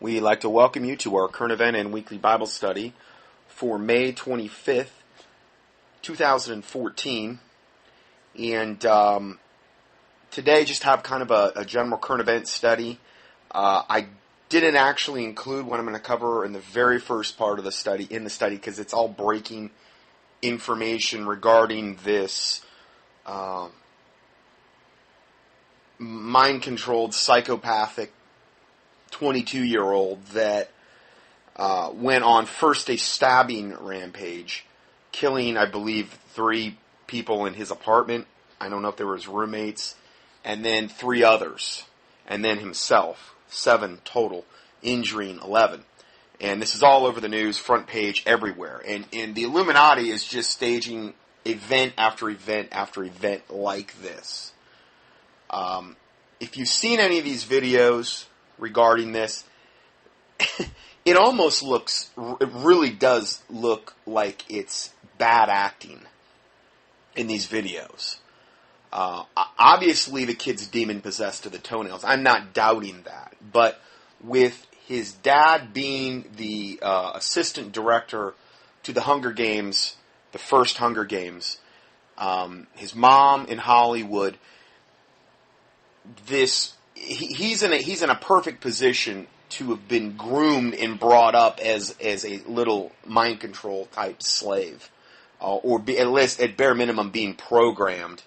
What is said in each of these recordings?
We'd like to welcome you to our current event and weekly Bible study for May 25th, 2014. And today just have kind of a general current event study. I didn't actually include what I'm going to cover in the very first part of the study, because it's all breaking information regarding this mind-controlled, psychopathic 22-year-old that went on first a stabbing rampage, killing, I believe, 3 people in his apartment. I don't know if they were his roommates. And then 3 others. And then himself. 7 total. Injuring 11. And this is all over the news, front page, everywhere. And the Illuminati is just staging event after event after event like this. If you've seen any of these videos regarding this, it almost it really does look like it's bad acting in these videos. Obviously the kid's demon-possessed to the toenails. I'm not doubting that. But with his dad being the assistant director to the Hunger Games, the first Hunger Games, his mom in Hollywood, he's in a perfect position to have been groomed and brought up as a little mind control type slave, or at least at bare minimum being programmed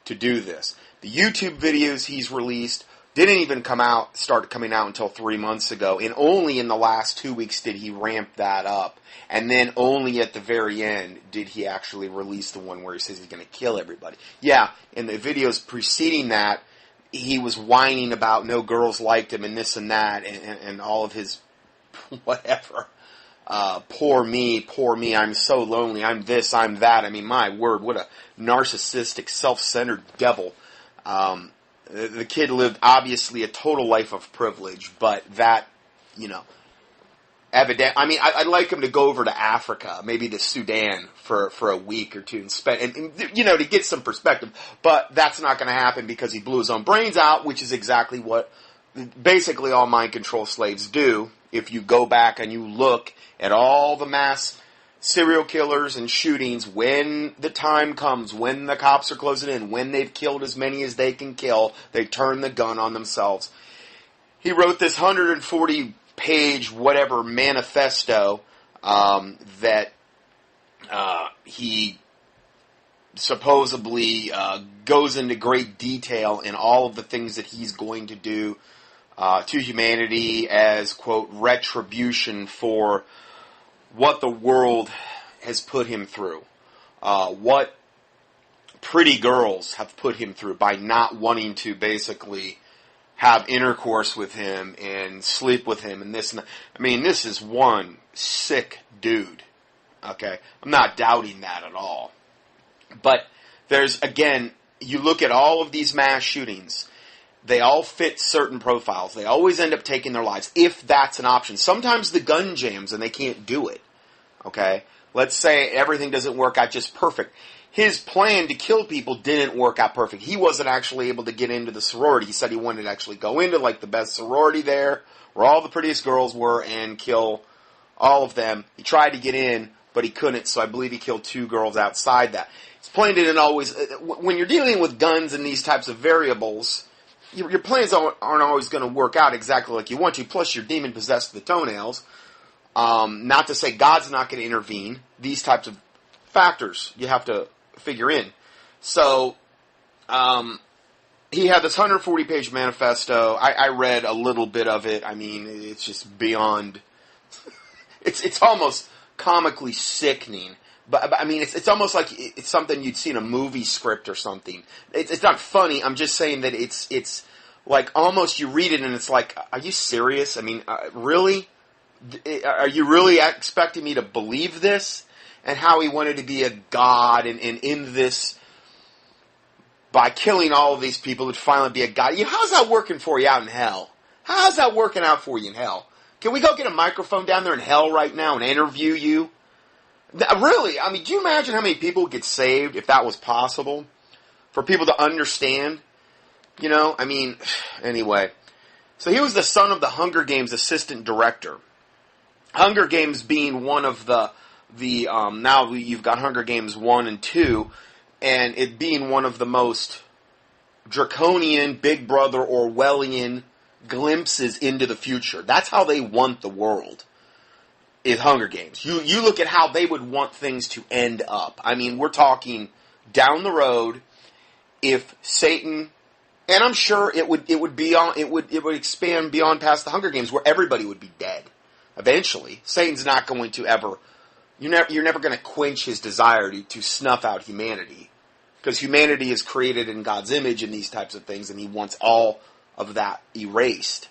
to do this. The YouTube videos he's released didn't even start coming out until 3 months ago, and only in the last 2 weeks did he ramp that up, and then only at the very end did he actually release the one where he says he's going to kill everybody. Yeah, in the videos preceding that, he was whining about no girls liked him and this and that, and all of his whatever. Poor me, I'm so lonely, I'm this, I'm that. I mean, my word, what a narcissistic, self-centered devil. The kid lived, obviously, a total life of privilege, but that, evident. I mean, I'd like him to go over to Africa, maybe to Sudan for a week or two and spend, to get some perspective. But that's not going to happen because he blew his own brains out, which is exactly what basically all mind control slaves do. If you go back and you look at all the mass serial killers and shootings, when the time comes, when the cops are closing in, when they've killed as many as they can kill, they turn the gun on themselves. He wrote this 140-page whatever manifesto that he supposedly goes into great detail in all of the things that he's going to do to humanity as, quote, retribution for what the world has put him through. What pretty girls have put him through by not wanting to basically have intercourse with him and sleep with him and this and that. I mean, this is one sick dude. Okay? I'm not doubting that at all. But there's, again, you look at all of these mass shootings, they all fit certain profiles. They always end up taking their lives, if that's an option. Sometimes the gun jams and they can't do it. Okay? Let's say everything doesn't work out just perfect. His plan to kill people didn't work out perfect. He wasn't actually able to get into the sorority. He said he wanted to actually go into like the best sorority there, where all the prettiest girls were, and kill all of them. He tried to get in, but he couldn't, so I believe he killed 2 girls outside that. His plan didn't always... When you're dealing with guns and these types of variables, your plans aren't always going to work out exactly like you want to, plus you're demon-possessed to the toenails. Not to say God's not going to intervene. These types of factors you have to figure in. So, he had this 140-page manifesto. I read a little bit of it. I mean, it's just beyond... It's almost comically sickening. But I mean, it's almost like it's something you'd see in a movie script or something. It's not funny. I'm just saying that it's like almost you read it and it's like, are you serious? I mean, really? Are you really expecting me to believe this? And how he wanted to be a god and in this, by killing all of these people, would finally be a god. How's that working for you out in hell? How's that working out for you in hell? Can we go get a microphone down there in hell right now and interview you? Really? I mean, do you imagine how many people would get saved if that was possible? For people to understand? I mean, anyway. So he was the son of the Hunger Games assistant director. Hunger Games being one of the now you've got Hunger Games 1 and 2, and it being one of the most draconian, Big Brother, Orwellian glimpses into the future. That's how they want the world, is Hunger Games. You look at how they would want things to end up. I mean, we're talking down the road, if Satan, and I'm sure it would expand beyond past the Hunger Games, where everybody would be dead. Eventually, Satan's not going to ever. You're never going to quench his desire to snuff out humanity, because humanity is created in God's image and these types of things, and he wants all of that erased.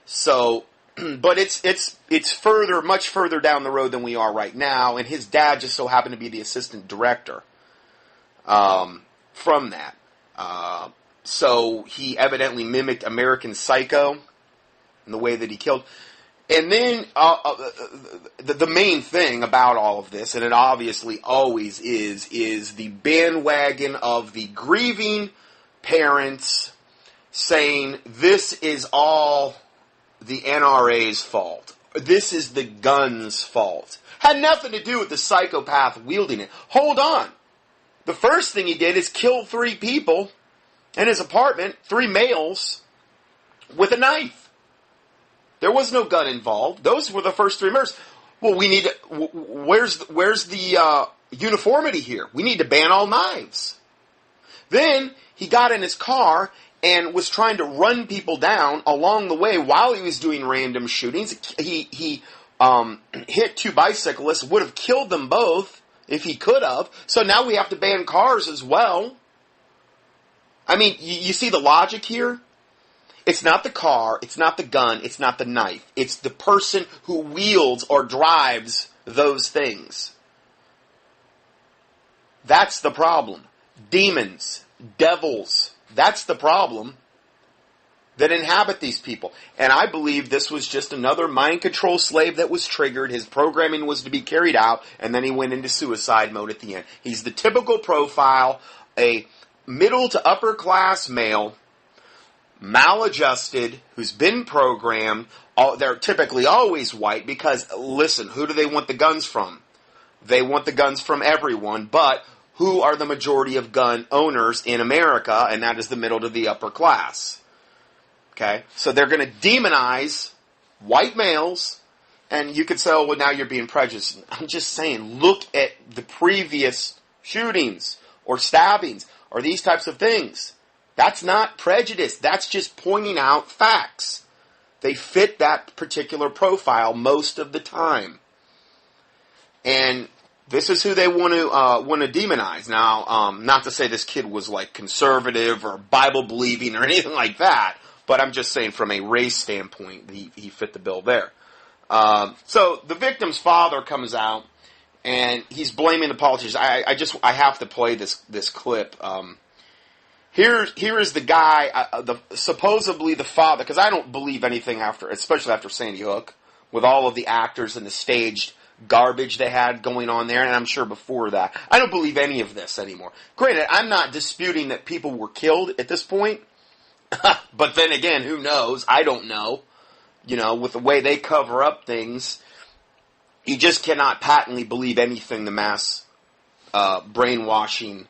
So, but it's further, much further down the road than we are right now, and his dad just so happened to be the assistant director from that. So he evidently mimicked American Psycho in the way that he killed. And then the main thing about all of this, and it obviously always is the bandwagon of the grieving parents saying this is all the NRA's fault. This is the gun's fault. Had nothing to do with the psychopath wielding it. Hold on. The first thing he did is kill 3 people in his apartment, 3 males, with a knife. There was no gun involved. Those were the first 3 murders. Well, we need to, where's the uniformity here? We need to ban all knives. Then he got in his car and was trying to run people down along the way while he was doing random shootings. He hit 2 bicyclists, would have killed them both if he could have. So now we have to ban cars as well. I mean, you see the logic here? It's not the car, it's not the gun, it's not the knife. It's the person who wields or drives those things. That's the problem. Demons, devils, that's the problem that inhabit these people. And I believe this was just another mind control slave that was triggered. His programming was to be carried out, and then he went into suicide mode at the end. He's the typical profile, a middle to upper class male, maladjusted, who's been programmed. They're typically always white because, listen, who do they want the guns from? They want the guns from everyone, but who are the majority of gun owners in America? And that is the middle to the upper class. Okay? So they're going to demonize white males, and you could say, oh, well, now you're being prejudiced. I'm just saying, look at the previous shootings or stabbings or these types of things. That's not prejudice. That's just pointing out facts. They fit that particular profile most of the time. And this is who they want to demonize. Now, not to say this kid was like conservative or Bible believing or anything like that, but I'm just saying from a race standpoint, he fit the bill there. So the victim's father comes out and he's blaming the politicians. I have to play this clip. Here is the guy, supposedly the father, because I don't believe anything especially after Sandy Hook, with all of the actors and the staged garbage they had going on there, and I'm sure before that. I don't believe any of this anymore. Granted, I'm not disputing that people were killed at this point, but then again, who knows? I don't know. You know, with the way they cover up things, you just cannot patently believe anything the mass brainwashing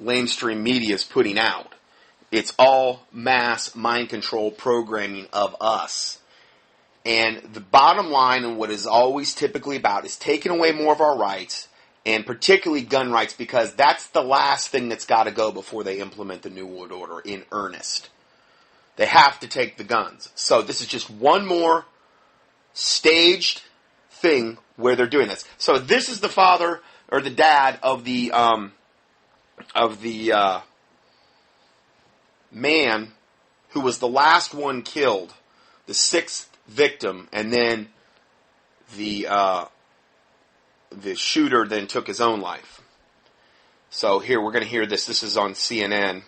lamestream media is putting out. It's all mass mind control programming of us. And the bottom line, and what is always typically about, is taking away more of our rights, and particularly gun rights, because that's the last thing that's got to go before they implement the New World Order in earnest. They have to take the guns. So this is just one more staged thing where they're doing this. So this is the father or the dad of the man who was the last one killed, the 6th victim, and then the shooter then took his own life. So here, we're going to hear this. This is on CNN.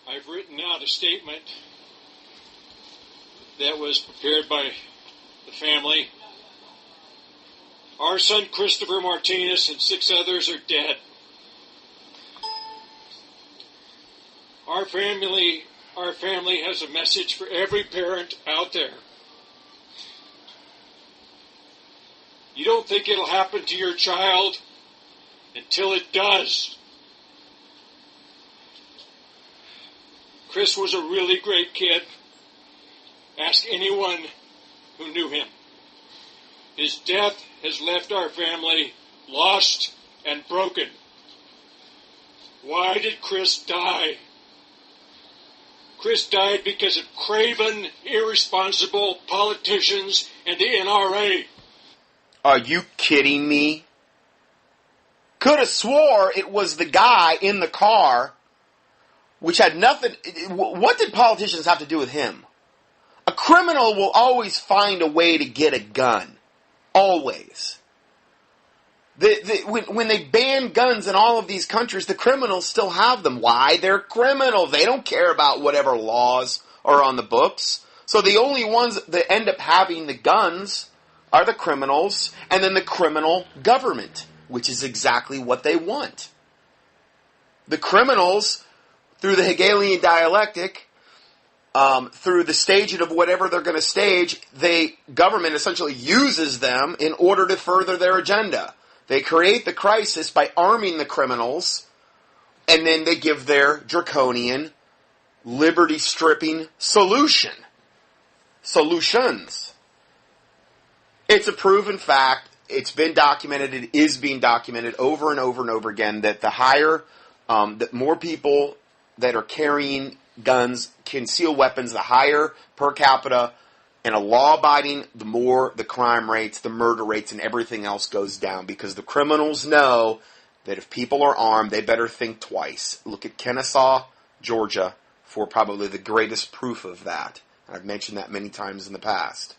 I've written out a statement that was prepared by the family. Our son Christopher Martinez and 6 others are dead. Our family has a message for every parent out there. You don't think it'll happen to your child until it does. Chris was a really great kid. Ask anyone who knew him. His death has left our family lost and broken. Why did Chris die? Chris died because of craven, irresponsible politicians and the NRA. Are you kidding me? Could have swore it was the guy in the car, which had nothing. What did politicians have to do with him? A criminal will always find a way to get a gun. Always. When they ban guns in all of these countries, the criminals still have them. Why? They're criminals. They don't care about whatever laws are on the books. So the only ones that end up having the guns are the criminals, and then the criminal government, which is exactly what they want. The criminals, through the Hegelian dialectic, through the staging of whatever they're going to stage, government essentially uses them in order to further their agenda. They create the crisis by arming the criminals, and then they give their draconian, liberty-stripping solutions. It's a proven fact. It's been documented. It is being documented over and over and over again that that more people that are carrying guns, concealed weapons, the higher per capita and a law-abiding, the more the crime rates, the murder rates, and everything else goes down. Because the criminals know that if people are armed, they better think twice. Look at Kennesaw, Georgia, for probably the greatest proof of that. I've mentioned that many times in the past.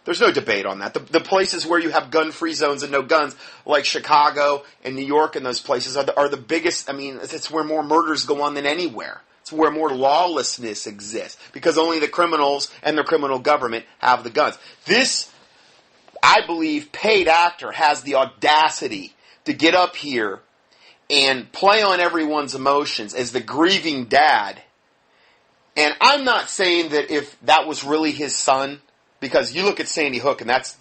There's no debate on that. The places where you have gun-free zones and no guns, like Chicago and New York and those places, are the biggest. I mean, it's where more murders go on than anywhere. It's where more lawlessness exists, because only the criminals and the criminal government have the guns. This, I believe, paid actor has the audacity to get up here and play on everyone's emotions as the grieving dad. And I'm not saying that if that was really his son, because you look at Sandy Hook, and that's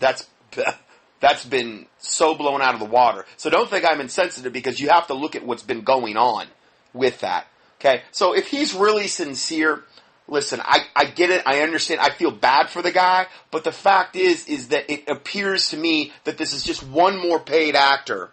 been so blown out of the water. So don't think I'm insensitive, because you have to look at what's been going on with that. Okay, so if he's really sincere, listen, I get it, I understand, I feel bad for the guy, but the fact is that it appears to me that this is just one more paid actor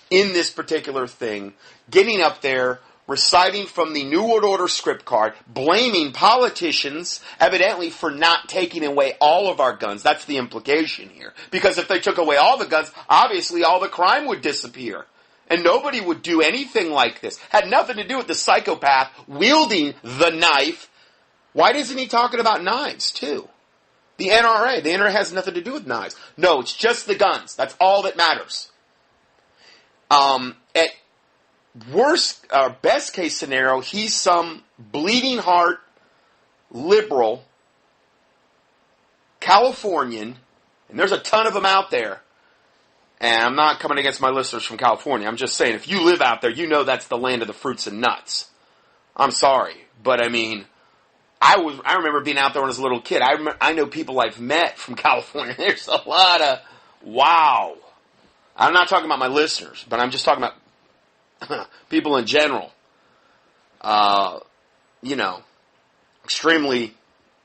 in this particular thing, getting up there, reciting from the New World Order script card, blaming politicians, evidently, for not taking away all of our guns. That's the implication here. Because if they took away all the guns, obviously all the crime would disappear. And nobody would do anything like this. Had nothing to do with the psychopath wielding the knife. Why isn't he talking about knives, too? The NRA has nothing to do with knives. No, it's just the guns. That's all that matters. At worst, best case scenario, he's some bleeding heart, liberal, Californian, and there's a ton of them out there. And I'm not coming against my listeners from California. I'm just saying, if you live out there, you know that's the land of the fruits and nuts. I'm sorry, but I mean, I remember being out there when I was a little kid. I know people I've met from California. There's a lot of wow. I'm not talking about my listeners, but I'm just talking about people in general. Extremely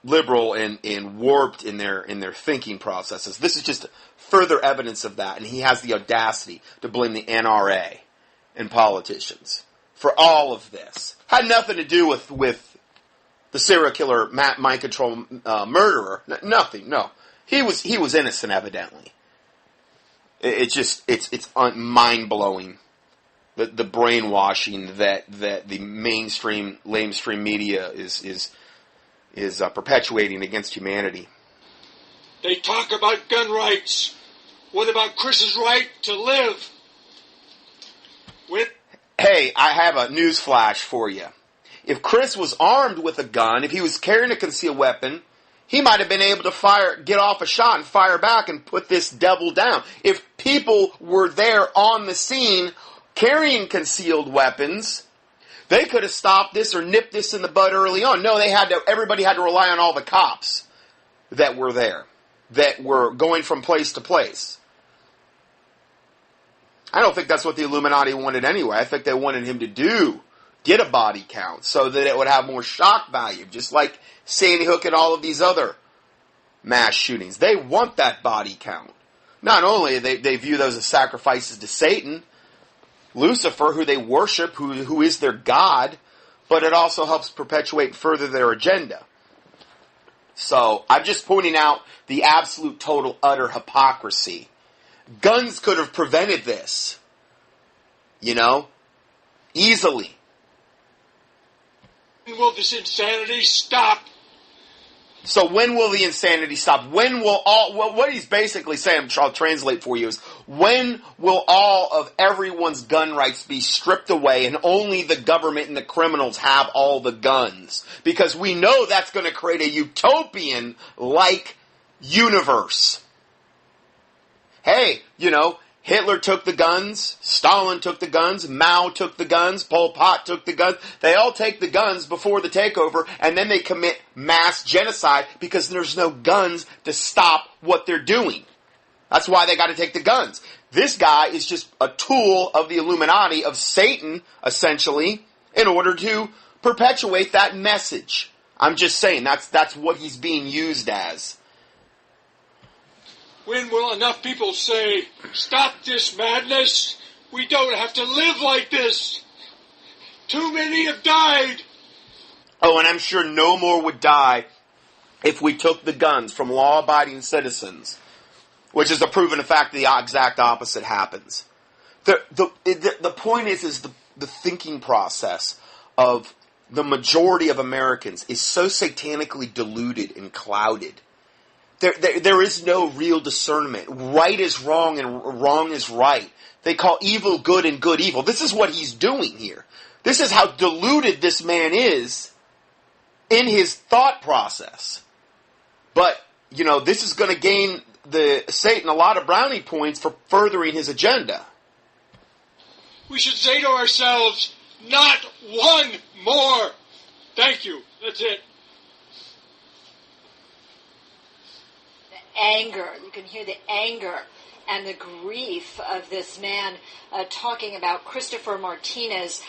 liberal and warped in their thinking processes. This is just further evidence of that, and he has the audacity to blame the NRA and politicians for all of this. Had nothing to do with the serial killer, mind control murderer. Nothing. No, he was innocent, evidently. It's mind blowing. The brainwashing that the mainstream, lamestream media is perpetuating against humanity. They talk about gun rights. What about Chris's right to live? Hey, I have a news flash for you. If Chris was armed with a gun, if he was carrying a concealed weapon, he might have been able to get off a shot and fire back and put this devil down. If people were there on the scene carrying concealed weapons, They could have stopped this or nipped this in the bud early on. No, everybody had to rely on all the cops that were there, that were going from place to place. I don't think that's what the Illuminati wanted anyway. I think they wanted him to get a body count so that it would have more shock value, just like Sandy Hook and all of these other mass shootings. They want that body count. Not only they view those as sacrifices to Satan, Lucifer, who they worship, who is their god, but it also helps perpetuate further their agenda. So, I'm just pointing out the absolute, total, utter hypocrisy. Guns could have prevented this. Easily. When will this insanity stop? So when will the insanity stop? When will what he's basically saying, I'll translate for you, is when will all of everyone's gun rights be stripped away and only the government and the criminals have all the guns? Because we know that's going to create a utopian-like universe. Hey, Hitler took the guns, Stalin took the guns, Mao took the guns, Pol Pot took the guns. They all take the guns before the takeover, and then they commit mass genocide because there's no guns to stop what they're doing. That's why they got to take the guns. This guy is just a tool of the Illuminati, of Satan, essentially, in order to perpetuate that message. I'm just saying, that's what he's being used as. When will enough people say, stop this madness? We don't have to live like this. Too many have died. Oh, and I'm sure no more would die if we took the guns from law-abiding citizens, which is a proven fact the exact opposite happens. The point is the thinking process of the majority of Americans is so satanically diluted and clouded. There is no real discernment. Right is wrong and wrong is right. They call evil good and good evil. This is what he's doing here. This is how diluted this man is in his thought process. But, this is going to gain Satan a lot of brownie points for furthering his agenda. We should say to ourselves, not one more. Thank you. That's it. Anger. You can hear the anger and the grief of this man talking about Christopher Martinez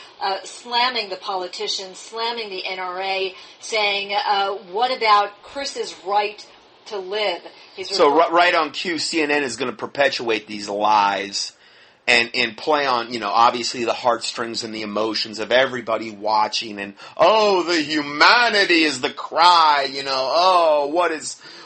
slamming the politicians, slamming the NRA, saying, what about Chris's right to live? So right on cue, CNN is going to perpetuate these lies and play on, obviously the heartstrings and the emotions of everybody watching. And, the humanity is the cry,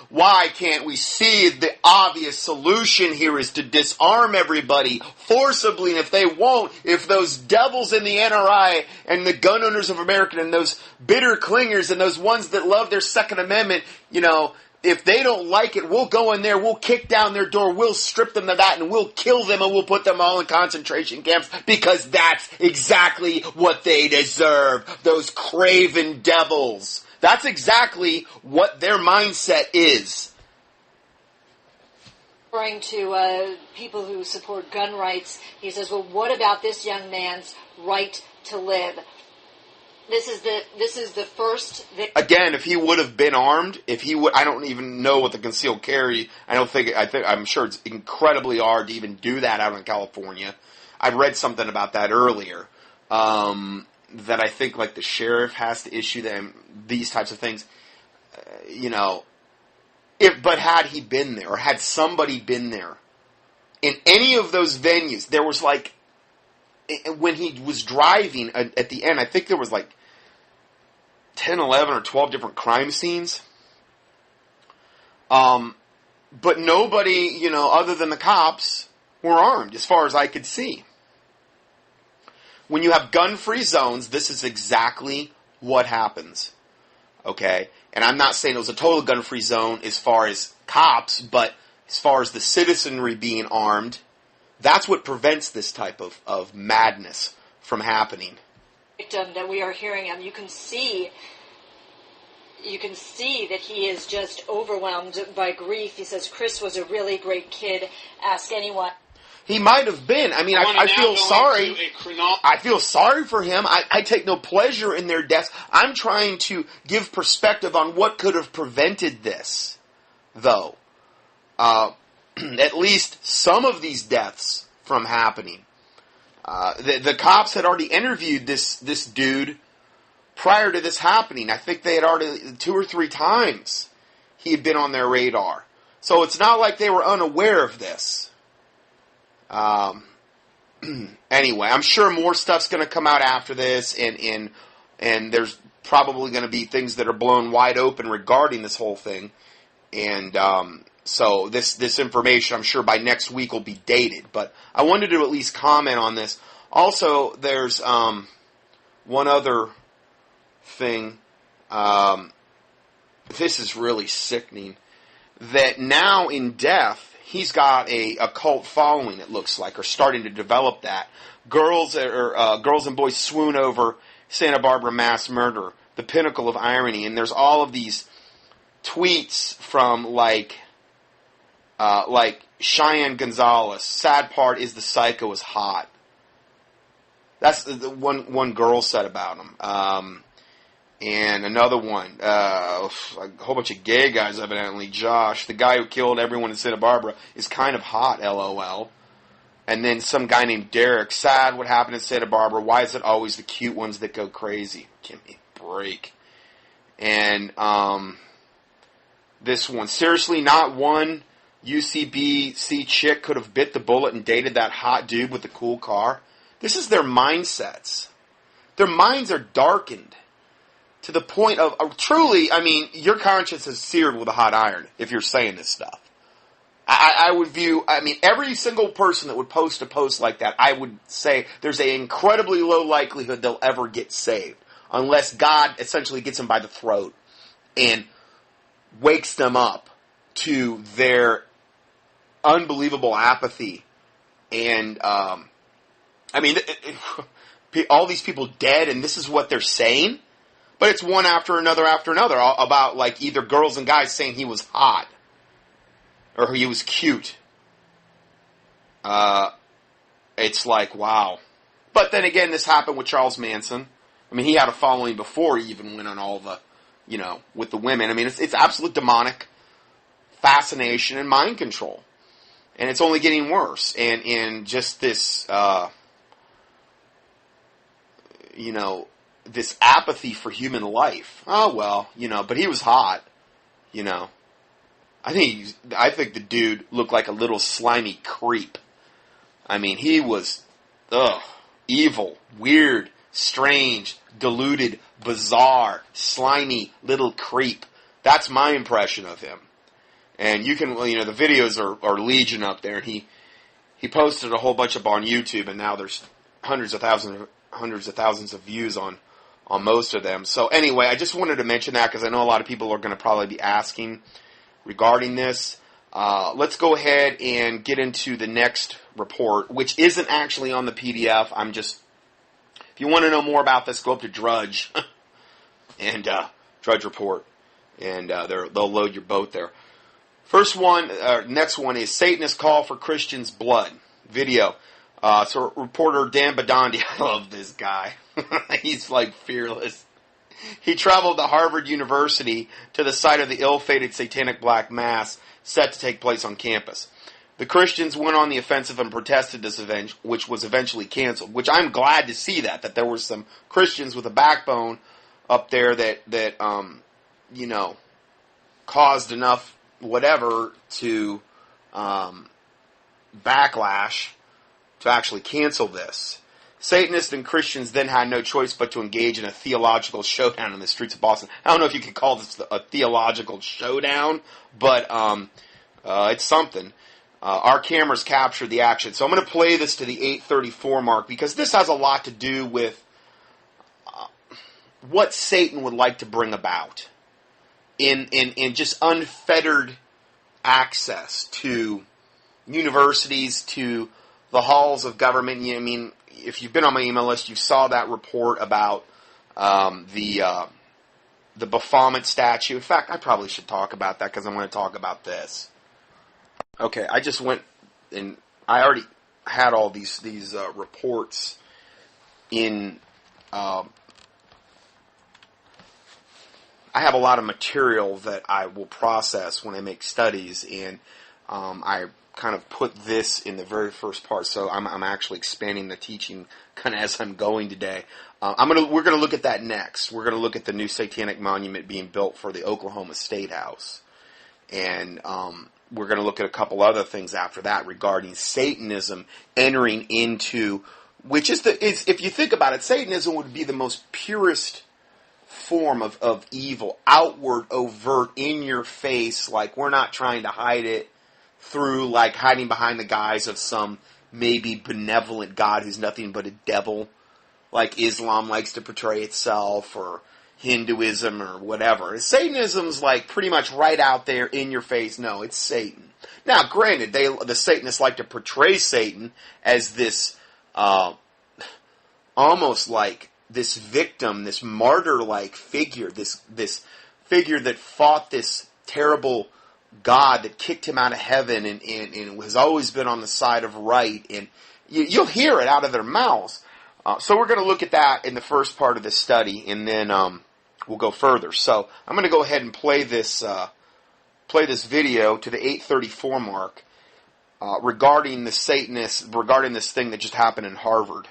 why can't we see the obvious solution here is to disarm everybody forcibly? And if they won't, if those devils in the NRA and the gun owners of America and those bitter clingers and those ones that love their Second Amendment, if they don't like it, we'll go in there, we'll kick down their door, we'll strip them of that, and we'll kill them, and we'll put them all in concentration camps, because that's exactly what they deserve, those craven devils. That's exactly what their mindset is. Referring to people who support gun rights, he says, well, what about this young man's right to live? This is the first. Again, if he would have been armed, I don't even know what the concealed carry. I'm sure it's incredibly hard to even do that out in California. I read something about that earlier. That I think like the sheriff has to issue them these types of things. But had he been there, or had somebody been there in any of those venues, there was like, when he was driving at the end, I think there was like 10, 11, or 12 different crime scenes. But nobody, other than the cops, were armed, as far as I could see. When you have gun-free zones, this is exactly what happens. Okay? And I'm not saying it was a total gun-free zone as far as cops, but as far as the citizenry being armed, that's what prevents this type of madness from happening. Victim that we are hearing him, you can see that he is just overwhelmed by grief. He says, Chris was a really great kid. Ask anyone. He might have been. I mean, I feel sorry. I feel sorry for him. I take no pleasure in their deaths. I'm trying to give perspective on what could have prevented this, though. At least some of these deaths from happening. The cops had already interviewed this dude prior to this happening. I think they had already 2 or 3 times he had been on their radar. So it's not like they were unaware of this. Anyway, I'm sure more stuff's going to come out after this, and there's probably going to be things that are blown wide open regarding this whole thing. And so this information, I'm sure by next week will be dated. But I wanted to at least comment on this. Also, there's one other thing. This is really sickening. That now in death, he's got a cult following, it looks like, or starting to develop that. Girls and boys swoon over Santa Barbara mass murder, the pinnacle of irony. And there's all of these tweets from like Cheyenne Gonzalez. Sad part is the psycho is hot. That's the one girl said about him. And another one, a whole bunch of gay guys, evidently. Josh, the guy who killed everyone in Santa Barbara, is kind of hot, LOL. And then some guy named Derek, sad what happened in Santa Barbara. Why is it always the cute ones that go crazy? Give me a break. And this one, seriously, not one UCBC chick could have bit the bullet and dated that hot dude with the cool car. This is their mindsets. Their minds are darkened. To the point of, truly, I mean, your conscience is seared with a hot iron if you're saying this stuff. I would view, I mean, every single person that would post a post like that, I would say there's an incredibly low likelihood they'll ever get saved. Unless God essentially gets them by the throat and wakes them up to their unbelievable apathy. And, I mean, all these people dead and this is what they're saying? But it's one after another about like either girls and guys saying he was hot or he was cute. It's like, wow. But then again, this happened with Charles Manson. I mean, he had a following before he even went on all the, with the women. I mean, it's absolute demonic fascination and mind control. And it's only getting worse. And just this, this apathy for human life. Oh, well, but he was hot, I think the dude looked like a little slimy creep. I mean, he was, evil, weird, strange, deluded, bizarre, slimy little creep. That's my impression of him. And you can, the videos are legion up there, and he posted a whole bunch up on YouTube, and now there's hundreds of thousands of views on most of them. So anyway, I just wanted to mention that because I know a lot of people are going to probably be asking regarding this. Let's go ahead and get into the next report, which isn't actually on the PDF. If you want to know more about this, go up to Drudge and Drudge Report, and they'll load your boat there. Next one is Satanist Call for Christians' Blood video. So reporter Dan Badandi, I love this guy. He's like fearless. He traveled to Harvard University to the site of the ill-fated Satanic Black Mass set to take place on campus. The Christians went on the offensive and protested this event, which was eventually canceled, which I'm glad to see that there were some Christians with a backbone up there that caused enough whatever to backlash to actually cancel this. Satanists and Christians then had no choice but to engage in a theological showdown in the streets of Boston. I don't know if you could call this a theological showdown, but it's something. Our cameras captured the action. So I'm going to play this to the 8:34 mark because this has a lot to do with what Satan would like to bring about in just unfettered access to universities, to the halls of government. I mean, if you've been on my email list, you saw that report about the Baphomet statue. In fact, I probably should talk about that because I'm going to talk about this. Okay, I just went and I already had all these reports in. I have a lot of material that I will process when I make studies, and I kind of put this in the very first part. So I'm actually expanding the teaching kind of as I'm going today. We're gonna look at that next. We're gonna look at the new Satanic monument being built for the Oklahoma STATEHOUSE, and we're gonna look at a couple other things after that regarding Satanism entering into, which is if you think about it, Satanism would be the most purest form of evil, outward, overt, in your face. Like, we're not trying to hide it through like hiding behind the guise of some maybe benevolent God who's nothing but a devil, like Islam likes to portray itself, or Hinduism, or whatever. Satanism's like pretty much right out there in your face. No, it's Satan. Now, granted, the Satanists like to portray Satan as this almost like this victim, this martyr-like figure, this figure that fought this terrible God that kicked him out of heaven and has always been on the side of right. And you'll hear it out of their mouths. So we're going to look at that in the first part of this study, and then we'll go further. So I'm going to go ahead and play this video to the 8:34 mark regarding the Satanists, regarding this thing that just happened in Harvard.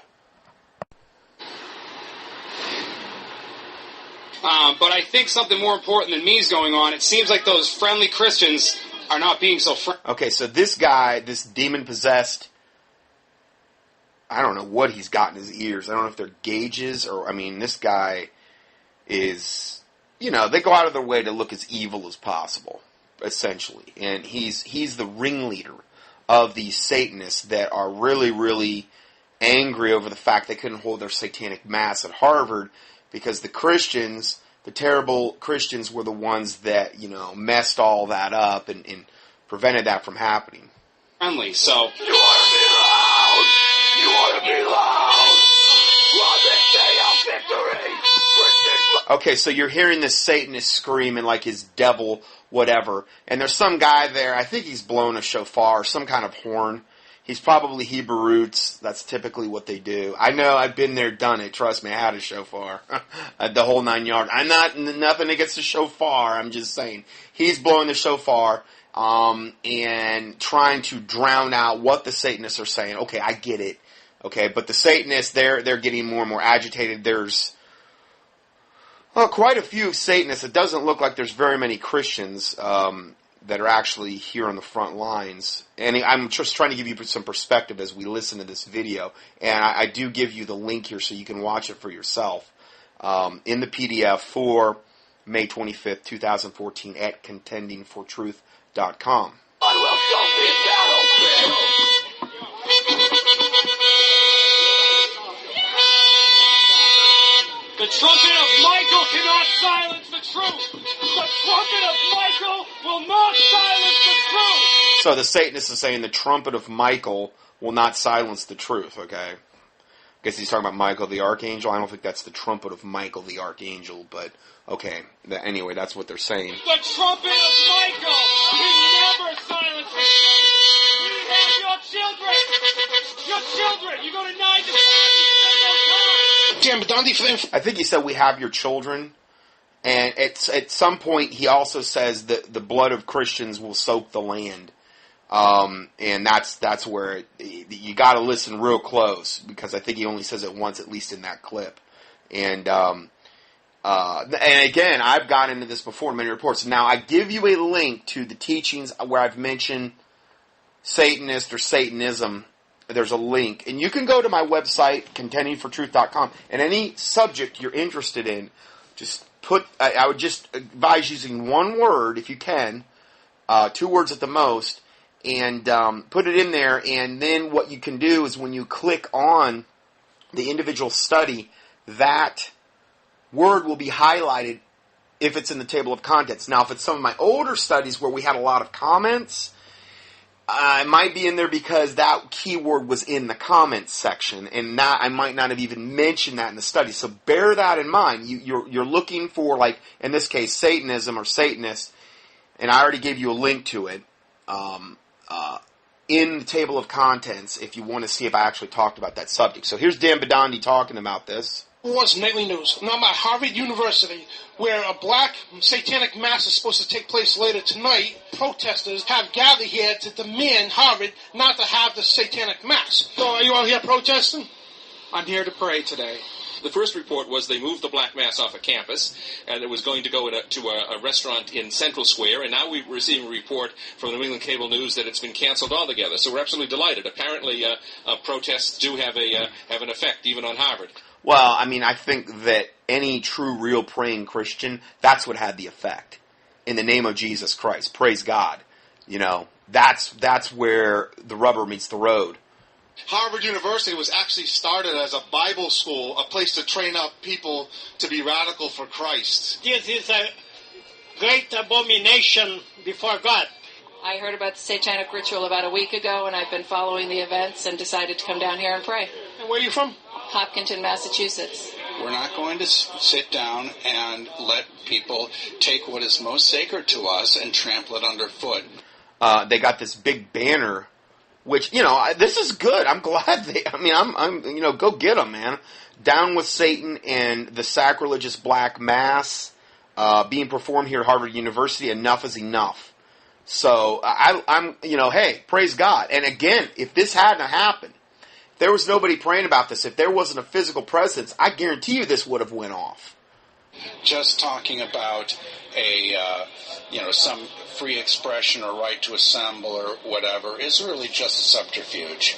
But I think something more important than me is going on. It seems like those friendly Christians are not being so friendly. Okay, so this guy, this demon-possessed, I don't know what he's got in his ears. I don't know if they're gauges or, this guy is, they go out of their way to look as evil as possible, essentially. And he's the ringleader of these Satanists that are really, really angry over the fact they couldn't hold their satanic mass at Harvard, because the Christians, the terrible Christians, were the ones that, messed all that up and prevented that from happening. Friendly, so. You want to be loud! You want to be loud! On this day of victory! Okay, so you're hearing this Satanist screaming like his devil, whatever. And there's some guy there, I think he's blown a shofar, some kind of horn. He's probably Hebrew roots. That's typically what they do. I know, I've been there, done it. Trust me, I had a shofar. The whole 9 yards. I'm not, nothing against the shofar. I'm just saying. He's blowing the shofar, and trying to drown out what the Satanists are saying. Okay, I get it. Okay, but the Satanists, they're getting more and more agitated. There's quite a few Satanists. It doesn't look like there's very many Christians, that are actually here on the front lines. And I'm just trying to give you some perspective as we listen to this video. And I do give you the link here so you can watch it for yourself in the PDF for May 25th, 2014 at contendingfortruth.com. I will stop this battlefield! The trumpet of Michael cannot silence the truth. The trumpet of Michael will not silence the truth. So the Satanist is saying the trumpet of Michael will not silence the truth, okay? I guess he's talking about Michael the Archangel. I don't think that's the trumpet of Michael the Archangel, but okay. Anyway, that's what they're saying. The trumpet of Michael can never silence the truth. We have your children. Your children. You go to 9 to 5, you spend no time. I think he said we have your children, and at some point he also says that the blood of Christians will soak the land, and that's where you got to listen real close, because I think he only says it once, at least in that clip. And again, I've gone into this before in many reports. Now I give you a link to the teachings where I've mentioned Satanist or Satanism. There's a link, and you can go to my website, contendingfortruth.com, and any subject you're interested in, just I would just advise using one word, if you can, 2 words at the most, and put it in there, and then what you can do is when you click on the individual study, that word will be highlighted if it's in the table of contents. Now, if it's some of my older studies where we had a lot of comments, it might be in there because that keyword was in the comments section, and that I might not have even mentioned that in the study. So bear that in mind. You're looking for, like in this case, Satanism or Satanist, and I already gave you a link to it. in the table of contents if you want to see if I actually talked about that subject. So here's Dan Bidandi talking about this. Was nightly news. Now I'm at Harvard University, where a black satanic mass is supposed to take place later tonight. Protesters have gathered here to demand Harvard not to have the satanic mass. So are you all here protesting? I'm here to pray today. The first report was they moved the Black Mass off of campus, and it was going to go to a restaurant in Central Square, and now we're receiving a report from the New England Cable News that it's been canceled altogether. So we're absolutely delighted. Apparently, protests do have an effect even on Harvard. Well, I mean, I think that any true, real praying Christian, that's what had the effect. In the name of Jesus Christ. Praise God. You know, that's where the rubber meets the road. Harvard University was actually started as a Bible school, a place to train up people to be radical for Christ. This is a great abomination before God. I heard about the satanic ritual about a week ago, and I've been following the events and decided to come down here and pray. And where are you from? Hopkinton, Massachusetts. We're not going to sit down and let people take what is most sacred to us and trample it underfoot. They got this big banner, which, you know, this is good. I'm glad I'm go get them, man. Down with Satan and the sacrilegious black mass being performed here at Harvard University. Enough is enough. So I'm hey, praise God. And again, if this hadn't happened, if there was nobody praying about this, if there wasn't a physical presence, I guarantee you this would have went off. Just talking about some free expression or right to assemble or whatever is really just a subterfuge.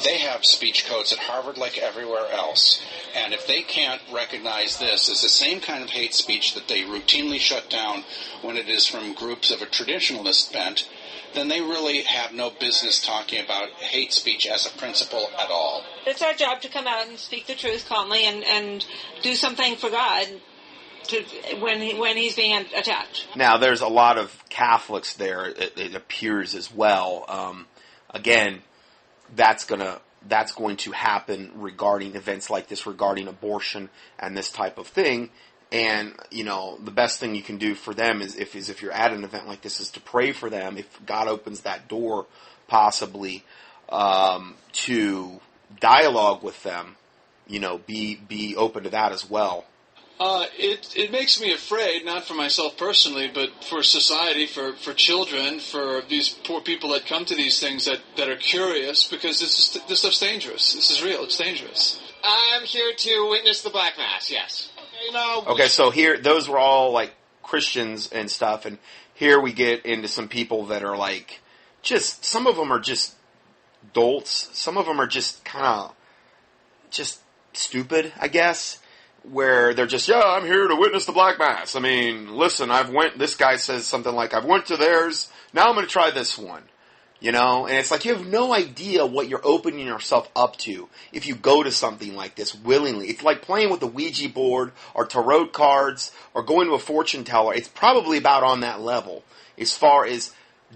They have speech codes at Harvard like everywhere else. And if they can't recognize this as the same kind of hate speech that they routinely shut down when it is from groups of a traditionalist bent, then they really have no business talking about hate speech as a principle at all. It's our job to come out and speak the truth calmly and do something for God when he's being attacked. Now, there's a lot of Catholics there, it appears as well. Again, that's going to happen regarding events like this, regarding abortion and this type of thing. And, the best thing you can do for them is if you're at an event like this is to pray for them. If God opens that door, possibly, to dialogue with them, be open to that as well. It makes me afraid, not for myself personally, but for society, for children, for these poor people that come to these things that are curious, because this stuff's dangerous. This is real. It's dangerous. I'm here to witness the Black Mass, yes. Okay, so here, those were all, like, Christians and stuff, and here we get into some people that are, like, some of them are just dolts, some of them are just kind of, just stupid, I guess, where they're just, I'm here to witness the Black Mass. I mean, listen, this guy says something like, I've went to theirs, now I'm going to try this one. And it's like you have no idea what you're opening yourself up to if you go to something like this willingly. It's like playing with a Ouija board or tarot cards or going to a fortune teller. It's probably about on that level. As far as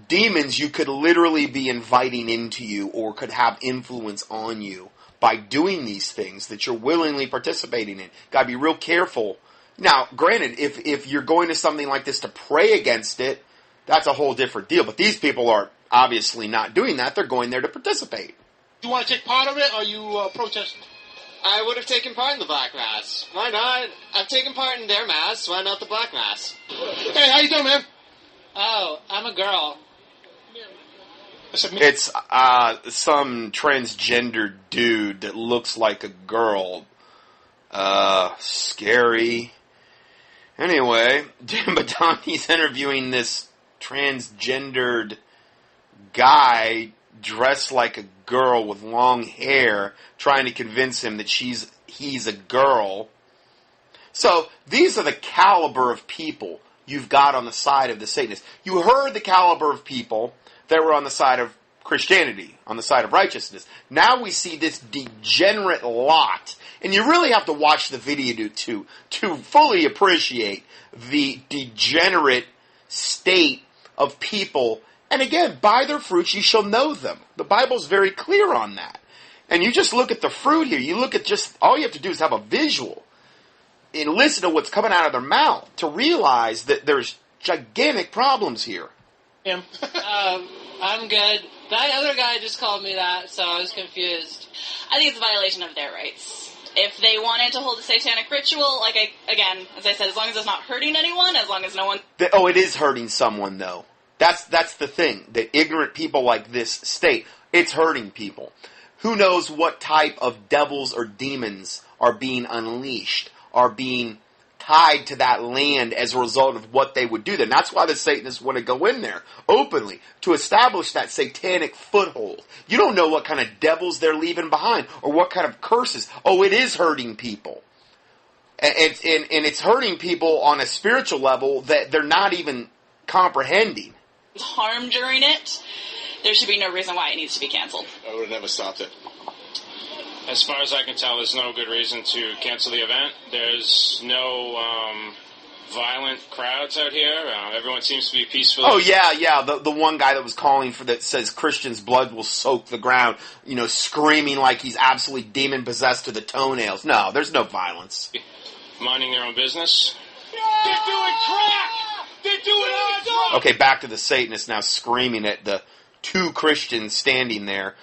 demons you could literally be inviting into you or could have influence on you by doing these things that you're willingly participating in. Got to be real careful. Now, granted, if you're going to something like this to pray against it, that's a whole different deal. But these people are obviously not doing that. They're going there to participate. You want to take part of it, or are you protesting? I would have taken part in the Black Mass. Why not? I've taken part in their Mass. Why not the Black Mass? Hey, how you doing, man? Oh, I'm a girl. It's some transgender dude that looks like a girl. Scary. Anyway, Dan Batani's interviewing this transgendered guy dressed like a girl with long hair, trying to convince him that he's a girl. So these are the caliber of people you've got on the side of the Satanists. You heard the caliber of people that were on the side of Christianity, on the side of righteousness. Now we see this degenerate lot, and you really have to watch the video to fully appreciate the degenerate state of people. And again, by their fruits you shall know them. The Bible's very clear on that. And you just look at the fruit here. You look at all you have to do is have a visual and listen to what's coming out of their mouth to realize that there's gigantic problems here. I'm good. That other guy just called me that, so I was confused. I think it's a violation of their rights. If they wanted to hold a satanic ritual, again, as I said, as long as it's not hurting anyone, as long as no one... Oh, it is hurting someone, though. That's the thing. The ignorant people like this state, it's hurting people. Who knows what type of devils or demons are being unleashed, are being tied to that land as a result of what they would do there. And that's why the Satanists want to go in there openly, to establish that satanic foothold. You don't know what kind of devils they're leaving behind, or what kind of curses. Oh, it is hurting people. And it's hurting people on a spiritual level that they're not even comprehending. Harm during it, there should be no reason why it needs to be canceled. I would have never stopped it. As far as I can tell, there's no good reason to cancel the event. There's no violent crowds out here. Everyone seems to be peaceful. Oh, yeah. The one guy that was calling for that says Christians' blood will soak the ground, screaming like he's absolutely demon-possessed to the toenails. No, there's no violence. Minding their own business. They're doing crack! They're doing hard drugs! Okay, back to the Satanists now screaming at the two Christians standing there.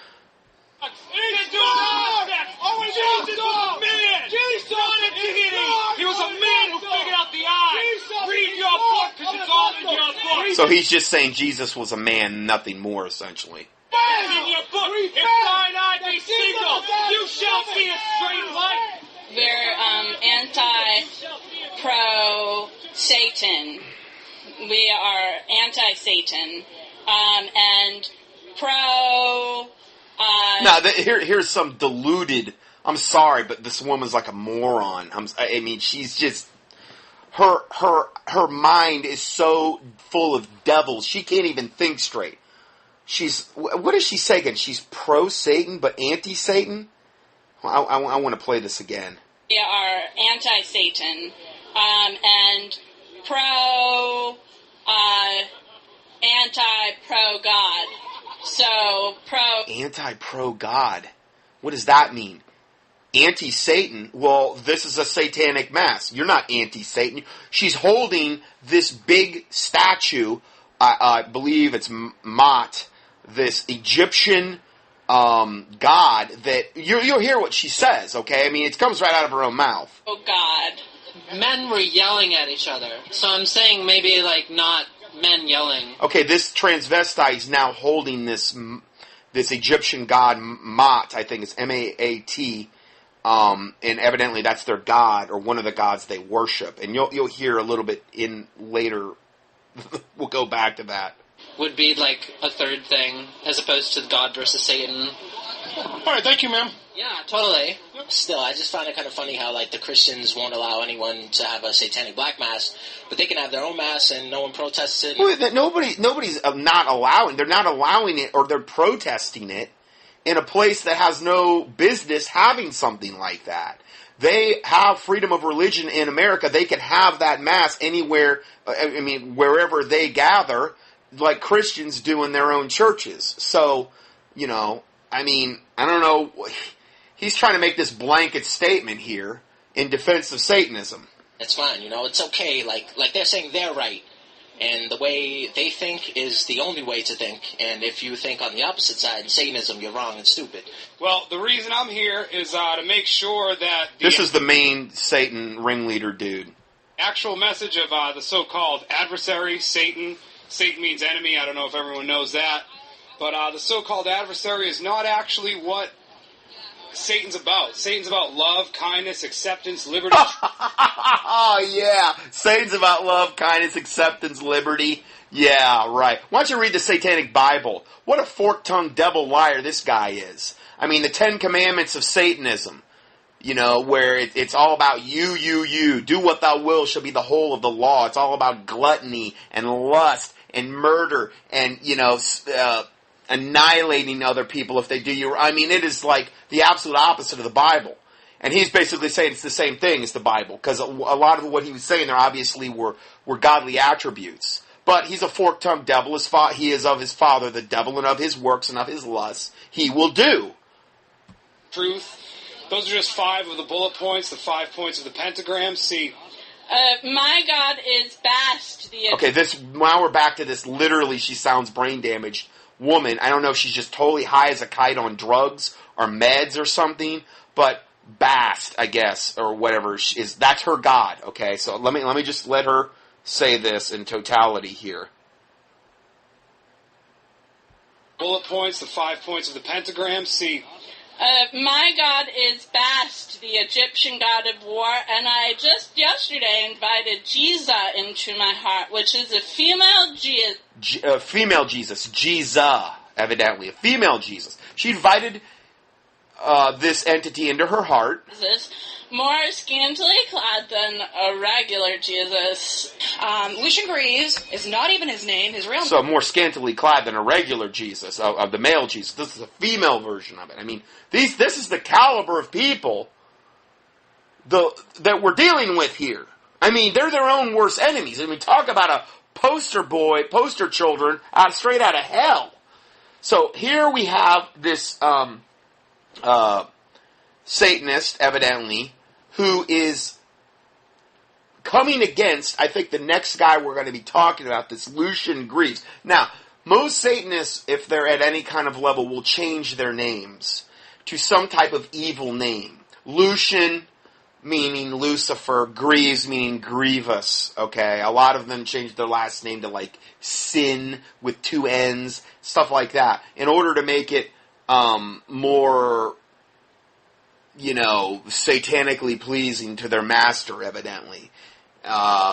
Jesus was a man! He was a man who figured out the eye! Read your book, because it's all in your book! So he's just saying Jesus was a man, nothing more, essentially. In your book, if thine eye be single, you shall see a straight light! We're anti-pro-Satan. We are anti-Satan. And pro... Now, here's some deluded... I'm sorry, but this woman's like a moron. She's just... Her mind is so full of devils, she can't even think straight. What does she say again? She's pro-Satan, but anti-Satan? I want to play this again. We are anti-Satan, and anti-pro-God. So, Anti-pro-God. What does that mean? Anti-Satan? Well, this is a satanic mass. You're not anti-Satan. She's holding this big statue, I believe it's Mot, this Egyptian god that... You'll hear what she says, okay? It comes right out of her own mouth. Oh, God. Men were yelling at each other. So I'm saying maybe, not men yelling. Okay, this transvestite is now holding this Egyptian god Mot, I think it's M-A-A-T, and evidently that's their god, or one of the gods they worship. And you'll hear a little bit in later. We'll go back to that. Would be a third thing, as opposed to God versus Satan. All right, thank you, ma'am. Yeah, totally. Still, I just find it kind of funny how, the Christians won't allow anyone to have a satanic black mass, but they can have their own mass and no one protests it. Well, nobody's not allowing. They're not allowing it, or they're protesting it in a place that has no business having something like that. They have freedom of religion in America. They can have that mass anywhere, wherever they gather, like Christians do in their own churches. So, I don't know. He's trying to make this blanket statement here in defense of Satanism. It's fine, it's okay. Like they're saying they're right. And the way they think is the only way to think. And if you think on the opposite side, in Satanism, you're wrong and stupid. Well, the reason I'm here is to make sure that... This is the main Satan ringleader dude. Actual message of the so-called adversary, Satan. Satan means enemy. I don't know if everyone knows that. But the so-called adversary is not actually what Satan's about. Satan's about love, kindness, acceptance, liberty. Oh, yeah. Satan's about love, kindness, acceptance, liberty. Yeah, right. Why don't you read the Satanic Bible? What a fork-tongued devil liar this guy is. The 10 Commandments of Satanism. Where it's all about you. Do what thou wilt shall be the whole of the law. It's all about gluttony and lust and murder and, annihilating other people if they do you. It is like the absolute opposite of the Bible. And he's basically saying it's the same thing as the Bible, because a lot of what he was saying there obviously were godly attributes. But he's a fork-tongued devil. He is of his father, the devil, and of his works and of his lusts he will do. Truth. Those are just 5 of the bullet points, the 5 points of the pentagram. See... my God is best. Okay, now we're back to this. Literally, she sounds brain damaged woman. I don't know if she's just totally high as a kite on drugs or meds or something, but Bast, I guess, or whatever is, that's her god. Okay, so let me just let her say this in totality here. Bullet points, the 5 points of the pentagram. See, my god is Bast, the Egyptian god of war, and I just yesterday invited Jiza into my heart, which is a female Jesus. Female Jesus. Jiza, evidently. A female Jesus. She invited this entity into her heart. More scantily clad than a regular Jesus. Lucian Greaves is not even his name, his real name. So more scantily clad than a regular Jesus, of the male Jesus. This is a female version of it. I mean, this is the caliber of people that we're dealing with here. I mean, they're their own worst enemies. I mean, talk about a poster children straight out of hell. So here we have this Satanist, evidently, who is coming against, I think, the next guy we're going to be talking about, this Lucian Greaves. Now, most Satanists, if they're at any kind of level, will change their names to some type of evil name. Lucian, meaning Lucifer, Greaves, meaning grievous, okay? A lot of them change their last name to, like, Sin, with 2 N's, stuff like that, in order to make it more, satanically pleasing to their master, evidently.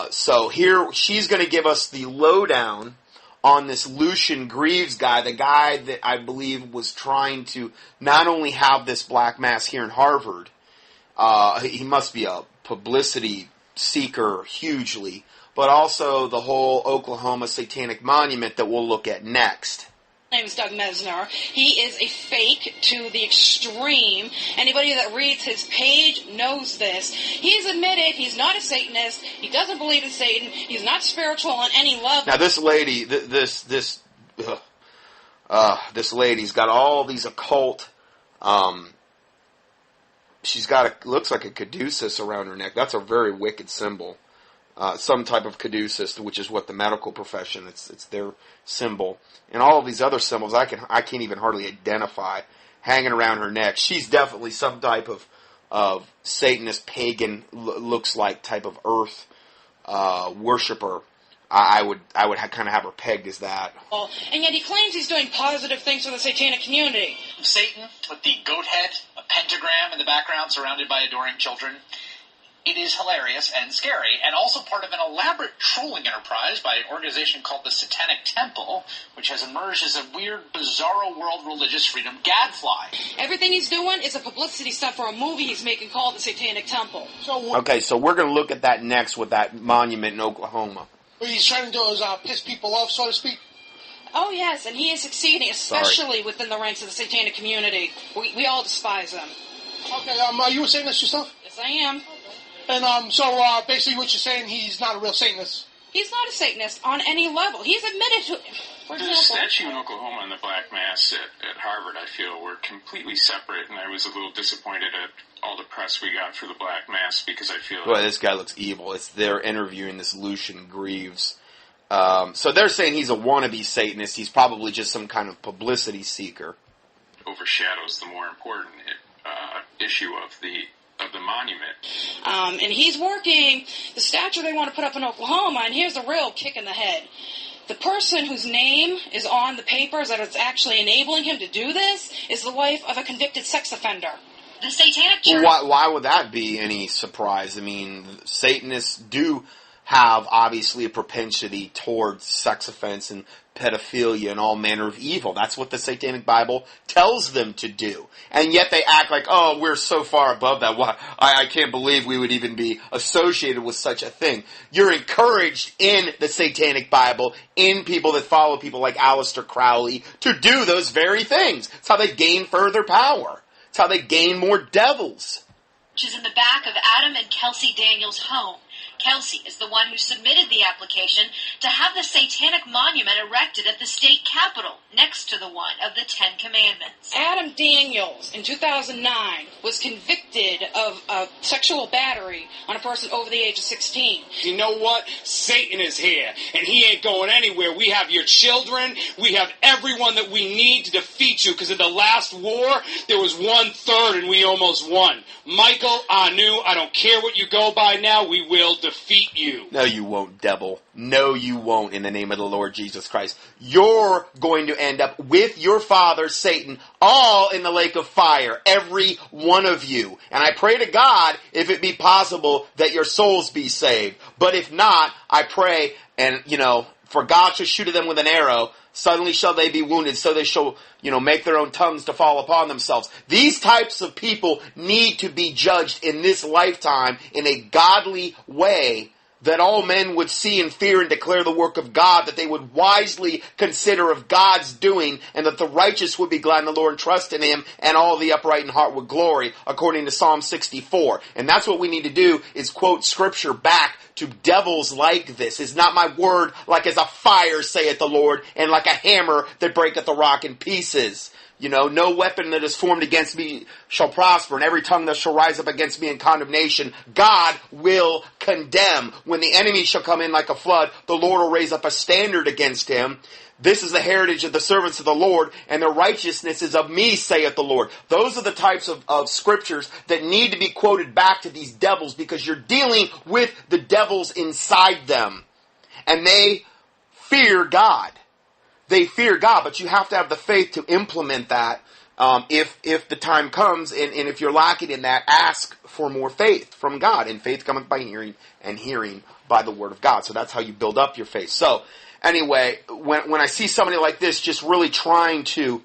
So here, she's going to give us the lowdown on this Lucian Greaves guy, the guy that I believe was trying to not only have this black mass here in Harvard, he must be a publicity seeker hugely, but also the whole Oklahoma Satanic Monument that we'll look at next. My name is Doug Mesner. He is a fake to the extreme. Anybody that reads his page knows this. He's admitted he's not a Satanist. He doesn't believe in Satan. He's not spiritual on any level. Now this lady, this lady's got all these occult. She's got looks like a caduceus around her neck. That's a very wicked symbol. Some type of caduceus, which is what the medical profession, it's their symbol. And all of these other symbols I can't even hardly identify hanging around her neck. She's definitely some type of Satanist, pagan, looks like type of earth worshiper. I would kind of have her pegged as that. And yet he claims he's doing positive things for the satanic community. Satan, with the goat head, a pentagram in the background surrounded by adoring children. It is hilarious and scary, and also part of an elaborate trolling enterprise by an organization called the Satanic Temple, which has emerged as a weird, bizarro world religious freedom gadfly. Everything he's doing is a publicity stunt for a movie he's making called the Satanic Temple. Okay, so we're going to look at that next with that monument in Oklahoma. What he's trying to do is piss people off, so to speak. Oh, yes, and he is succeeding, especially within the ranks of the satanic community. We all despise him. Okay, are you a Satanist yourself? Yes, I am. And so basically what you're saying, he's not a real Satanist. He's not a Satanist on any level. He's admitted to it. For the statue in Oklahoma and the Black Mass at Harvard, I feel, were completely separate, and I was a little disappointed at all the press we got for the Black Mass, because I feel... Boy, this guy looks evil. They're interviewing this Lucian Greaves. So they're saying he's a wannabe Satanist. He's probably just some kind of publicity seeker. Overshadows the more important issue of the monument. And he's working the statue they want to put up in Oklahoma, and here's the real kick in the head. The person whose name is on the papers that is actually enabling him to do this is the wife of a convicted sex offender. The Satanic Church... Well, why would that be any surprise? I mean, Satanists do have, obviously, a propensity towards sex offense and pedophilia and all manner of evil. That's what the Satanic Bible tells them to do. And yet they act like, oh, we're so far above that. Why? I can't believe we would even be associated with such a thing. You're encouraged in the Satanic Bible, in people that follow people like Aleister Crowley, to do those very things. It's how they gain further power. It's how they gain more devils. Which is in the back of Adam and Kelsey Daniels' home. Kelsey is the one who submitted the application to have the Satanic monument erected at the state capitol, next to the one of the Ten Commandments. Adam Daniels, in 2009, was convicted of sexual battery on a person over the age of 16. You know what? Satan is here, and he ain't going anywhere. We have your children. We have everyone that we need to defeat you, because in the last war, there was 1/3, and we almost won. Michael, Anu, I don't care what you go by now, we will defeat you. No, you won't, devil. No, you won't, in the name of the Lord Jesus Christ. You're going to end up with your father, Satan, all in the lake of fire, every one of you. And I pray to God, if it be possible, that your souls be saved. But if not, I pray, and, for God to shoot at them with an arrow, suddenly shall they be wounded, so they shall, make their own tongues to fall upon themselves. These types of people need to be judged in this lifetime in a godly way, that all men would see and fear and declare the work of God, that they would wisely consider of God's doing, and that the righteous would be glad in the Lord and trust in Him, and all the upright in heart would glory, according to Psalm 64. And that's what we need to do, is quote Scripture back to devils like this. Is not my word like as a fire, saith the Lord, and like a hammer that breaketh the rock in pieces. No weapon that is formed against me shall prosper, and every tongue that shall rise up against me in condemnation, God will condemn. When the enemy shall come in like a flood, the Lord will raise up a standard against him. This is the heritage of the servants of the Lord, and their righteousness is of me, saith the Lord. Those are the types of scriptures that need to be quoted back to these devils, because you're dealing with the devils inside them. And they fear God. They fear God, but you have to have the faith to implement that. If the time comes, and if you're lacking in that, ask for more faith from God. And faith cometh by hearing, and hearing by the word of God. So that's how you build up your faith. So anyway, when I see somebody like this just really trying to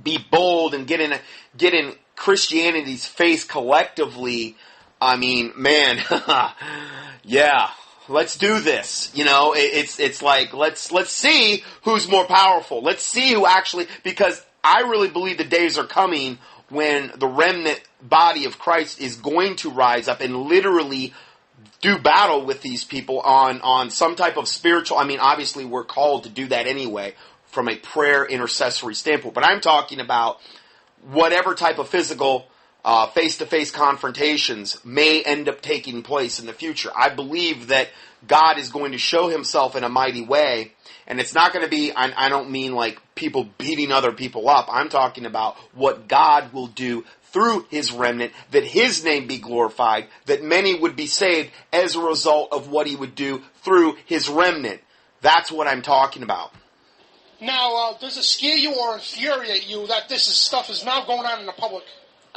be bold and get in Christianity's face collectively, I mean, man, yeah. Let's do this. It's like, let's see who's more powerful. Let's see who actually, because I really believe the days are coming when the remnant body of Christ is going to rise up and literally do battle with these people on some type of spiritual, obviously we're called to do that anyway from a prayer intercessory standpoint, but I'm talking about whatever type of physical face-to-face confrontations may end up taking place in the future. I believe that God is going to show Himself in a mighty way, and it's not going to be, I don't mean like people beating other people up. I'm talking about what God will do through His remnant, that His name be glorified, that many would be saved as a result of what He would do through His remnant. That's what I'm talking about. Now, does it scare you or infuriate you that stuff is now going on in the public?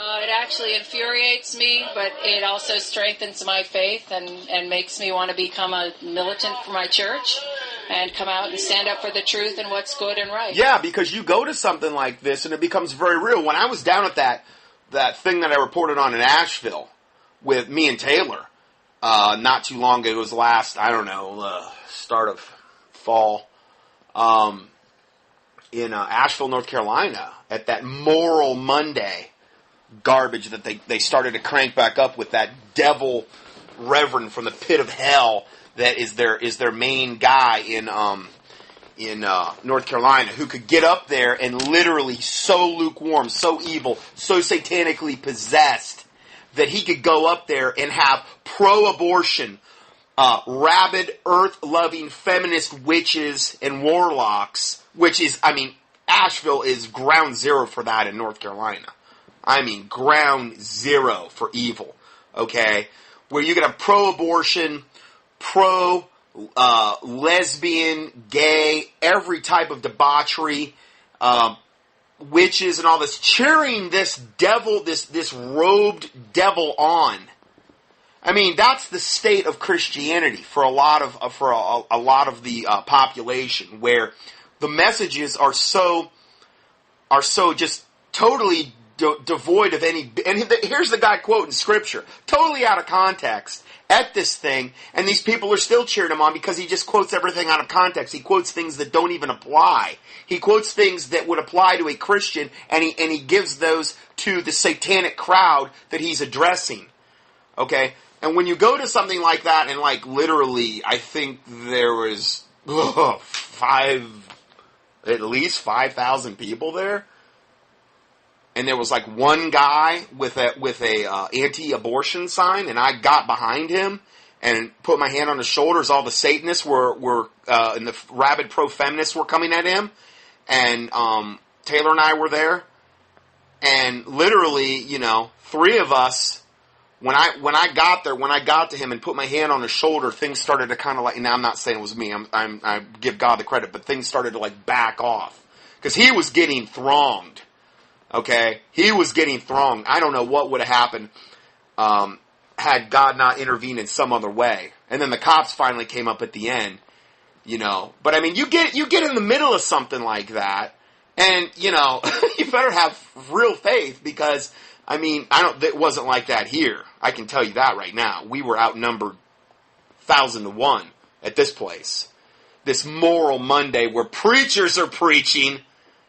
It actually infuriates me, but it also strengthens my faith and makes me want to become a militant for my church and come out and stand up for the truth and what's good and right. Yeah, because you go to something like this and it becomes very real. When I was down at that thing that I reported on in Asheville with me and Taylor, not too long ago, it was last, start of fall, in Asheville, North Carolina, at that Moral Monday garbage that they started to crank back up with that devil reverend from the pit of hell that is their main guy in North Carolina, who could get up there and literally so lukewarm, so evil, so satanically possessed that he could go up there and have pro-abortion, rabid, earth-loving feminist witches and warlocks, which is, Asheville is ground zero for that in North Carolina. Ground zero for evil, okay? Where you can have pro-abortion, lesbian, gay, every type of debauchery, witches and all this, cheering this devil, this robed devil on. That's the state of Christianity for a lot of the population, where the messages are so just totally devoid of any, and here's the guy quoting scripture, totally out of context, at this thing, and these people are still cheering him on because he just quotes everything out of context. He quotes things that don't even apply. He quotes things that would apply to a Christian, and he gives those to the satanic crowd that he's addressing. Okay? And when you go to something like that, and like literally, I think there was at least 5,000 people there, and there was like one guy with a anti-abortion sign, and I got behind him and put my hand on his shoulders. All the Satanists were and the rabid pro-feminists were coming at him, and Taylor and I were there, and literally, three of us. When I got there, when I got to him and put my hand on his shoulder, things started to kind of like. Now I'm not saying it was me. I give God the credit, but things started to like back off because he was getting thronged. Okay, he was getting thronged. I don't know what would have happened had God not intervened in some other way. And then the cops finally came up at the end. But I mean, you get in the middle of something like that, and you better have real faith because. I mean, it wasn't like that here. I can tell you that right now. We were outnumbered 1,000 to 1 at this place. This Moral Monday where preachers are preaching,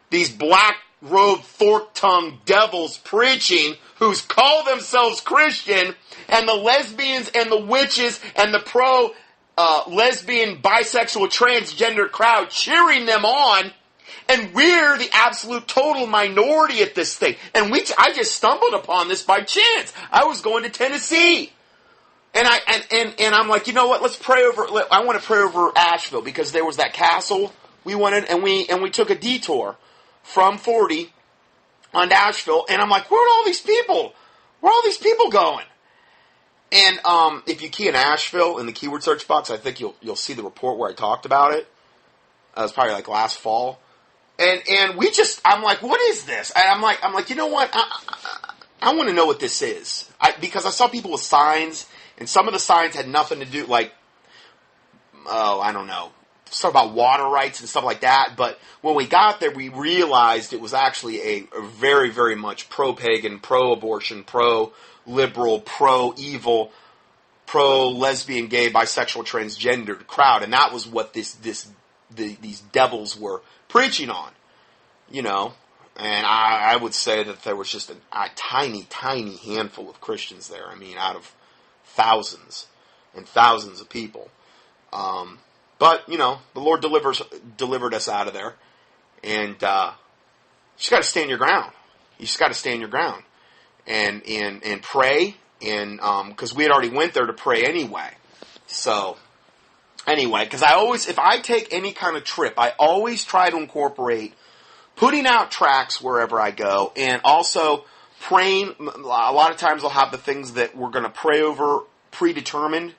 these black-robed, fork-tongued devils preaching who call themselves Christian, and the lesbians and the witches and the pro-lesbian, bisexual, transgender crowd cheering them on. And we're the absolute total minority at this thing. And I just stumbled upon this by chance. I was going to Tennessee. And I'm like, you know what, let's pray over, I want to pray over Asheville because there was that castle we wanted, and we took a detour from 40 on to Asheville, and I'm like, where are all these people? Where are all these people going? And if you key in Asheville in the keyword search box, I think you'll see the report where I talked about it. It was probably like last fall. And I'm like, what is this? And I'm like, you know what? I want to know what this is. Because I saw people with signs, and some of the signs had nothing to do, like, I don't know, stuff about water rights and stuff like that. But when we got there, we realized it was actually a very, very much pro-pagan, pro-abortion, pro-liberal, pro-evil, pro-lesbian, gay, bisexual, transgender crowd. And that was what these devils were preaching on, and I would say that there was just a tiny, tiny handful of Christians there. I mean, out of thousands and thousands of people. But, the Lord delivered us out of there. And you just got to stand your ground. You just got to stand your ground. And pray. And because we had already went there to pray anyway. So... Anyway, because if I take any kind of trip, I always try to incorporate putting out tracks wherever I go, and also praying. A lot of times I'll have the things that we're going to pray over predetermined,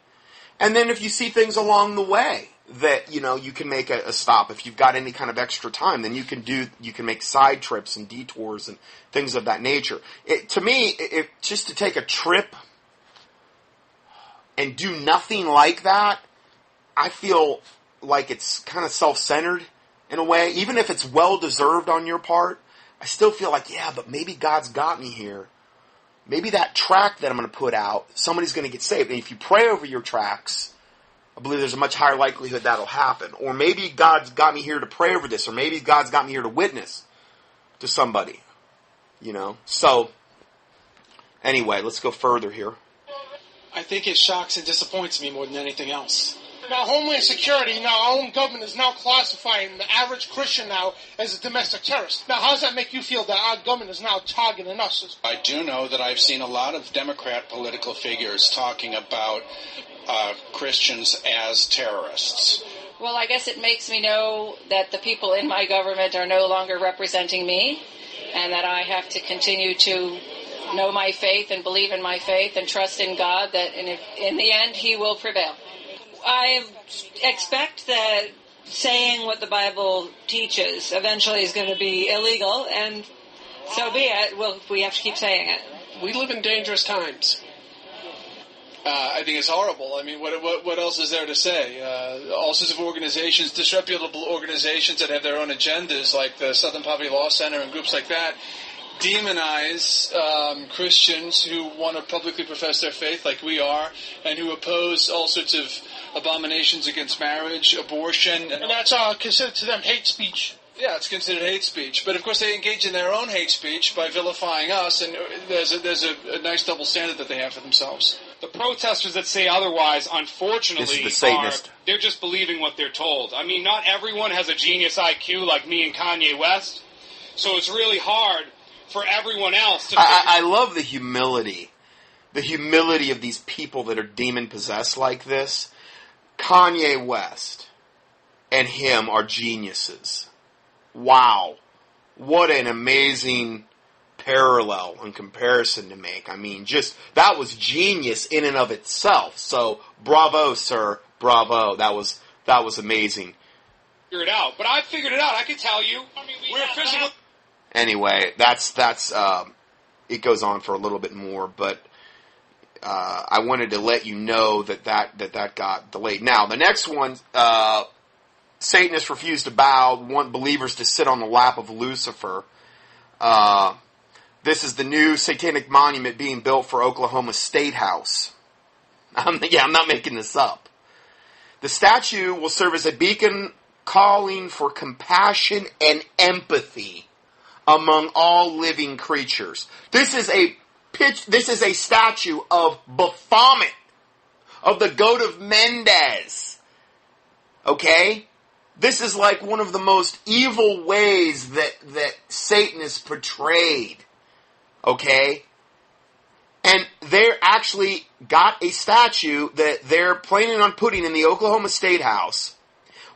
and then if you see things along the way that, you can make a stop. If you've got any kind of extra time, then you can make side trips and detours and things of that nature. To me, just to take a trip and do nothing like that, I feel like it's kind of self-centered in a way. Even if it's well-deserved on your part, I still feel like, yeah, but maybe God's got me here. Maybe that track that I'm going to put out, somebody's going to get saved. And if you pray over your tracks, I believe there's a much higher likelihood that'll happen. Or maybe God's got me here to pray over this. Or maybe God's got me here to witness to somebody. So, anyway, let's go further here. I think it shocks and disappoints me more than anything else. Now, Homeland Security, our own government is now classifying the average Christian now as a domestic terrorist. Now, how does that make you feel that our government is now targeting us? I do know that I've seen a lot of Democrat political figures talking about Christians as terrorists. Well, I guess it makes me know that the people in my government are no longer representing me, and that I have to continue to know my faith and believe in my faith and trust in God that in the end He will prevail. I expect that saying what the Bible teaches eventually is going to be illegal, and so be it. We have to keep saying it. We live in dangerous times. I think it's horrible. I mean, what else is there to say? All sorts of organizations, disreputable organizations that have their own agendas, like the Southern Poverty Law Center and groups like that, demonize Christians who want to publicly profess their faith like we are, and who oppose all sorts of abominations against marriage, abortion. And that's considered to them hate speech. Yeah, it's considered hate speech. But of course they engage in their own hate speech by vilifying us, and there's a nice double standard that they have for themselves. The protesters that say otherwise, unfortunately, This is the Satanist. they're just believing what they're told. I mean, not everyone has a genius IQ like me and Kanye West, so it's really hard for everyone else to... I love the humility of these people that are demon-possessed like this. Kanye West and him are geniuses. Wow. What an amazing parallel and comparison to make. I mean, that was genius in and of itself. So, bravo, sir. Bravo. That was amazing. Figure it out. But I figured it out. I can tell you. We're physical... Anyway, that's it goes on for a little bit more, but I wanted to let you know that got delayed. Now, the next one, Satanists refuse to bow, want believers to sit on the lap of Lucifer. This is the new satanic monument being built for Oklahoma STATEHOUSE. I'm not making this up. The statue will serve as a beacon calling for compassion and empathy among all living creatures. This is a statue of Baphomet, of the goat of Mendez. Okay? This is like one of the most evil ways that Satan is portrayed. Okay? And they're actually got a statue that they're planning on putting in the Oklahoma STATEHOUSE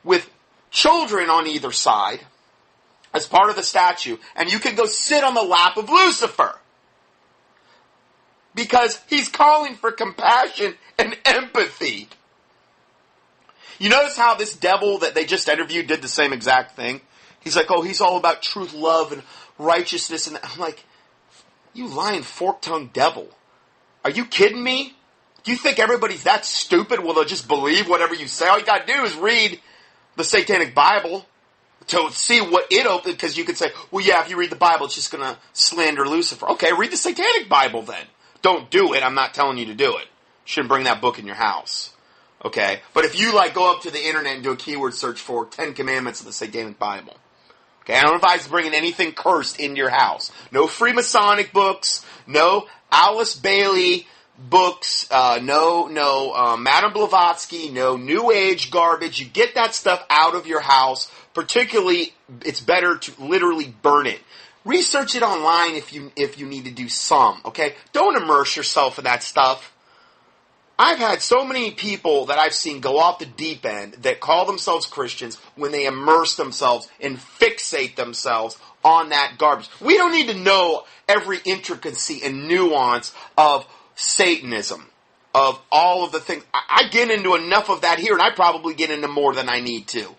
with children on either side as part of the statue, and you can go sit on the lap of Lucifer. Because he's calling for compassion and empathy. You notice how this devil that they just interviewed did the same exact thing? He's like, oh, he's all about truth, love, and righteousness. And I'm like, you lying fork-tongued devil. Are you kidding me? Do you think everybody's that stupid? Well, they'll just believe whatever you say? All you got to do is read the Satanic Bible to see what it opens, because you could say, well, yeah, if you read the Bible, it's just going to slander Lucifer. Okay, read the Satanic Bible then. Don't do it. I'm not telling you to do it. You shouldn't bring that book in your house. Okay? But if you go up to the internet and do a keyword search for 10 Commandments of the Satanic Bible. Okay? I don't advise bringing anything cursed into your house. No Freemasonic books. No Alice Bailey books. No Madame Blavatsky. No New Age garbage. You get that stuff out of your house. Particularly, it's better to literally burn it. Research it online if you need to do some, okay? Don't immerse yourself in that stuff. I've had so many people that I've seen go off the deep end that call themselves Christians when they immerse themselves and fixate themselves on that garbage. We don't need to know every intricacy and nuance of Satanism, of all of the things. I get into enough of that here, and I probably get into more than I need to.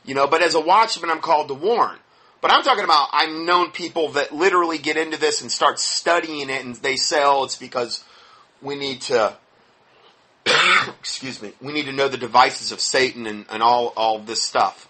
But as a watchman, I'm called to warn. But I'm talking about, I've known people that literally get into this and start studying it, and they say, oh, it's because we need to, we need to know the devices of Satan and all this stuff.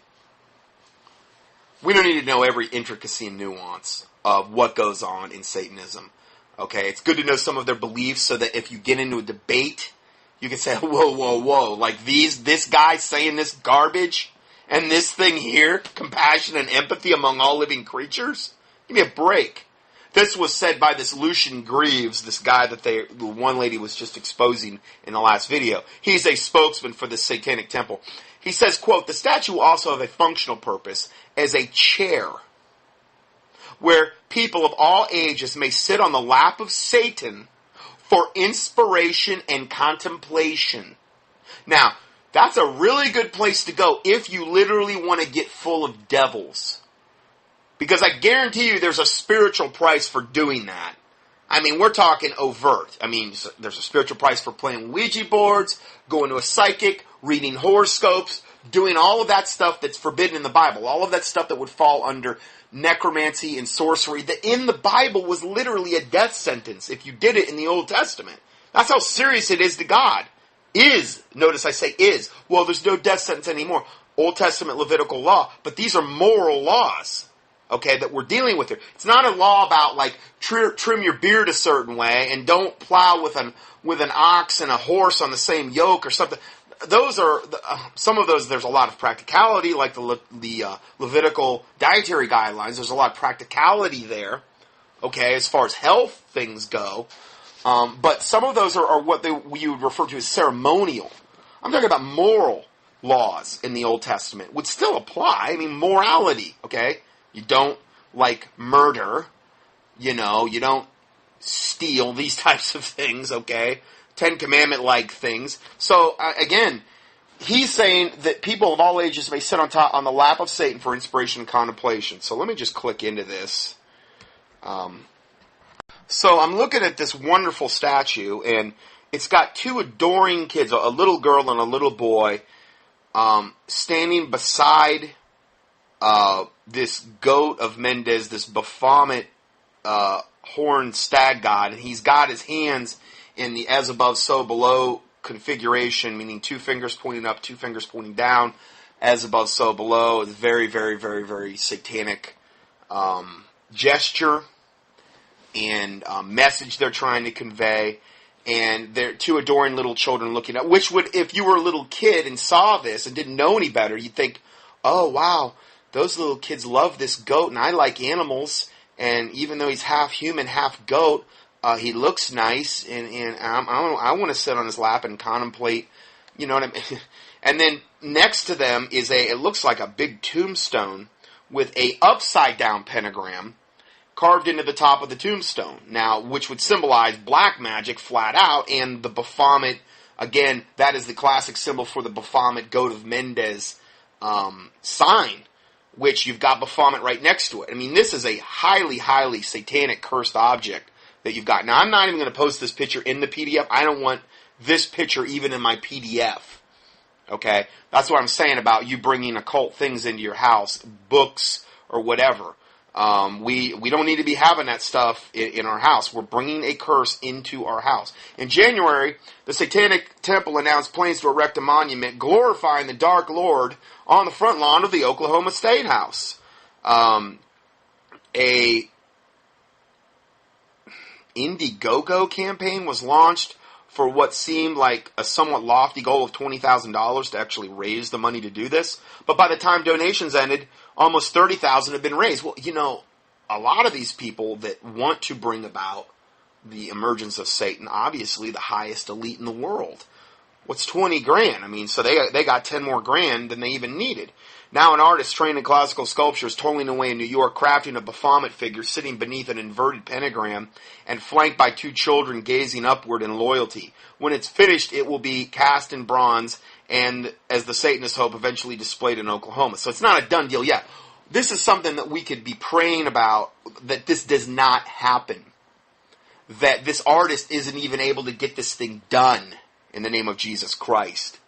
We don't need to know every intricacy and nuance of what goes on in Satanism. Okay, it's good to know some of their beliefs so that if you get into a debate, you can say, whoa, like this guy saying this garbage, and this thing here, compassion and empathy among all living creatures? Give me a break. This was said by this Lucian Greaves, this guy that the one lady was just exposing in the last video. He's a spokesman for the Satanic Temple. He says, quote, the statue will also have a functional purpose as a chair where people of all ages may sit on the lap of Satan for inspiration and contemplation. Now, that's a really good place to go if you literally want to get full of devils. Because I guarantee you there's a spiritual price for doing that. I mean, we're talking overt. I mean, there's a spiritual price for playing Ouija boards, going to a psychic, reading horoscopes, doing all of that stuff that's forbidden in the Bible. All of that stuff that would fall under necromancy and sorcery. That in the Bible was literally a death sentence if you did it in the Old Testament. That's how serious it is to God. Notice I say is. Well, there's no death sentence anymore. Old Testament Levitical law. But these are moral laws, okay, that we're dealing with here. It's not a law about, trim your beard a certain way and don't plow with an ox and a horse on the same yoke or something. Those are, some of those, there's a lot of practicality, like the Levitical dietary guidelines. There's a lot of practicality there, okay, as far as health things go. But some of those are what you would refer to as ceremonial. I'm talking about moral laws in the Old Testament would still apply. I mean, morality, okay? You don't, murder, you don't steal, these types of things, okay? Ten Commandment-like things. So, again, he's saying that people of all ages may sit on the lap of Satan for inspiration and contemplation. So let me just click into this. So I'm looking at this wonderful statue, and it's got two adoring kids, a little girl and a little boy, standing beside this goat of Mendes, this Baphomet horned stag god, and he's got his hands in the as above, so below configuration, meaning two fingers pointing up, two fingers pointing down, as above, so below. It's very, very, very, very satanic gesture and message they're trying to convey. And they're two adoring little children looking at, which would, if you were a little kid and saw this and didn't know any better, you'd think, oh, wow, those little kids love this goat, and I like animals, and even though he's half human, half goat, he looks nice, and I want to sit on his lap and contemplate, you know what I mean? And then next to them is it looks like a big tombstone with a upside down pentagram carved into the top of the tombstone. Now, which would symbolize black magic flat out, and the Baphomet, again, that is the classic symbol for the Baphomet goat of Mendes sign, which you've got Baphomet right next to it. I mean, this is a highly, highly satanic cursed object that you've got. Now, I'm not even going to post this picture in the PDF. I don't want this picture even in my PDF. Okay? That's what I'm saying about you bringing occult things into your house, books or whatever. We don't need to be having that stuff in our house. We're bringing a curse into our house. In January, the Satanic Temple announced plans to erect a monument glorifying the Dark Lord on the front lawn of the Oklahoma State House. A Indiegogo campaign was launched for what seemed like a somewhat lofty goal of $20,000 to actually raise the money to do this. But by the time donations ended, almost $30,000 had been raised. Well, a lot of these people that want to bring about the emergence of Satan, obviously the highest elite in the world. What's 20 grand? I mean, so they got 10 more grand than they even needed. Now an artist trained in classical sculpture is toiling away in New York, crafting a Baphomet figure sitting beneath an inverted pentagram and flanked by two children gazing upward in loyalty. When it's finished, it will be cast in bronze and, as the Satanists hope, eventually displayed in Oklahoma. So it's not a done deal yet. This is something that we could be praying about, that this does not happen. That this artist isn't even able to get this thing done in the name of Jesus Christ.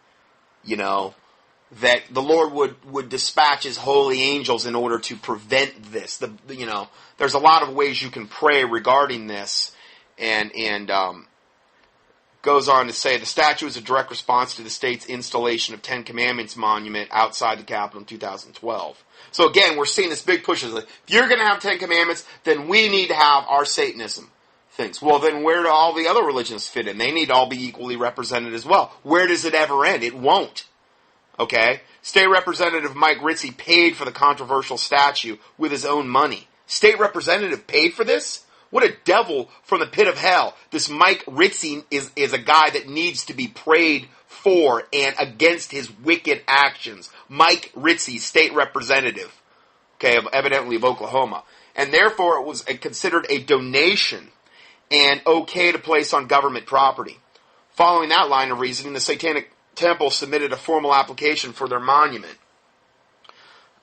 That the Lord would dispatch His holy angels in order to prevent this. There's a lot of ways you can pray regarding this, and goes on to say the statue is a direct response to the state's installation of Ten Commandments monument outside the Capitol in 2012. So again, we're seeing this big push. If you're going to have Ten Commandments, then we need to have our Satanism things. Well, then where do all the other religions fit in? They need to all be equally represented as well. Where does it ever end? It won't. Okay? State Representative Mike Ritchie paid for the controversial statue with his own money. State Representative paid for this? What a devil from the pit of hell. This Mike Ritchie is a guy that needs to be prayed for and against his wicked actions. Mike Ritchie, State Representative, okay, evidently of Oklahoma. And therefore it was considered a donation and okay to place on government property. Following that line of reasoning, the Satanic Temple submitted a formal application for their monument.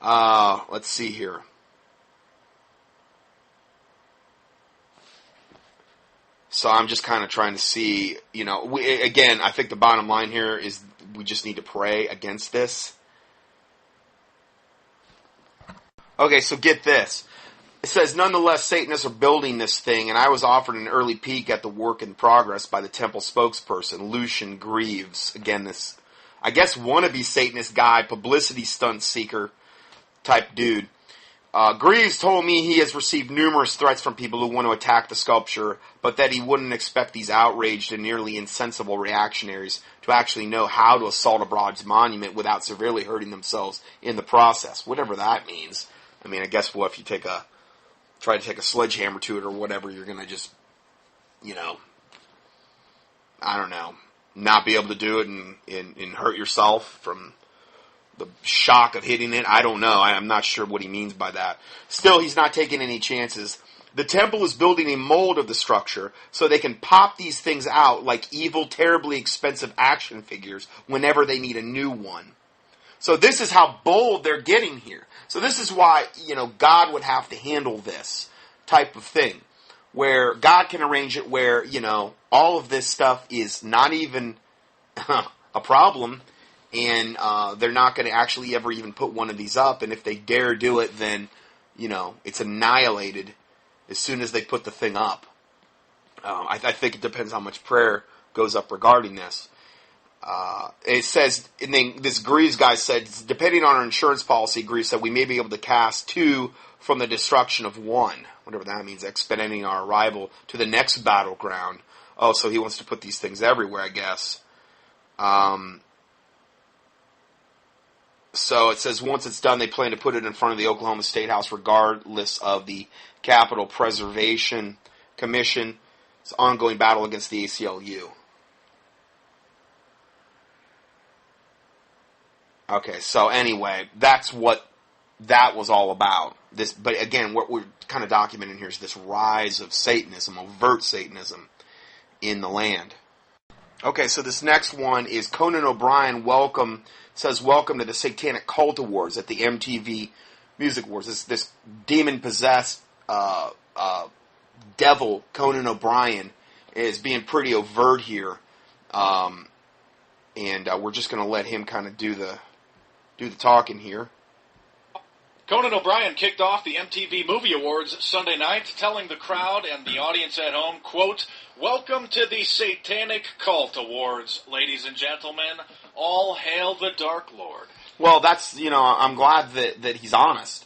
Let's see here. So I'm just kind of trying to see, again, I think the bottom line here is we just need to pray against this. Okay, so get this. It says, nonetheless, Satanists are building this thing, and I was offered an early peek at the work in progress by the temple spokesperson, Lucian Greaves. Again, this, I guess, wannabe Satanist guy, publicity stunt seeker type dude. Greaves told me he has received numerous threats from people who want to attack the sculpture, but that he wouldn't expect these outraged and nearly insensible reactionaries to actually know how to assault a Broad's monument without severely hurting themselves in the process. Whatever that means. I mean, I guess if you try to take a sledgehammer to it or whatever, you're going to just, I don't know, not be able to do it and hurt yourself from the shock of hitting it. I don't know. I'm not sure what he means by that. Still, he's not taking any chances. The temple is building a mold of the structure so they can pop these things out like evil, terribly expensive action figures whenever they need a new one. So this is how bold they're getting here. So this is why, God would have to handle this type of thing, where God can arrange it where, all of this stuff is not even a problem, and they're not going to actually ever even put one of these up, and if they dare do it, then, it's annihilated as soon as they put the thing up. I think it depends how much prayer goes up regarding this. It says, and then this Greaves guy said, depending on our insurance policy, Greaves said, we may be able to cast 2 from the destruction of 1. Whatever that means, expediting our arrival to the next battleground. Oh, so he wants to put these things everywhere, I guess. So it says once it's done, they plan to put it in front of the Oklahoma State House regardless of the Capitol Preservation Commission. It's an ongoing battle against the ACLU. Okay, so anyway, that's what that was all about. But again, what we're kind of documenting here is this rise of Satanism, overt Satanism, in the land. Okay, so this next one is Conan O'Brien says welcome to the Satanic Cult Awards at the MTV Music Awards. This demon-possessed devil, Conan O'Brien, is being pretty overt here. And we're just going to let him kind of do the talking here. Conan O'Brien kicked off the MTV Movie Awards Sunday night, telling the crowd and the audience at home, quote, "Welcome to the Satanic Cult Awards, ladies and gentlemen. All hail the Dark Lord." Well, that's, I'm glad that he's honest.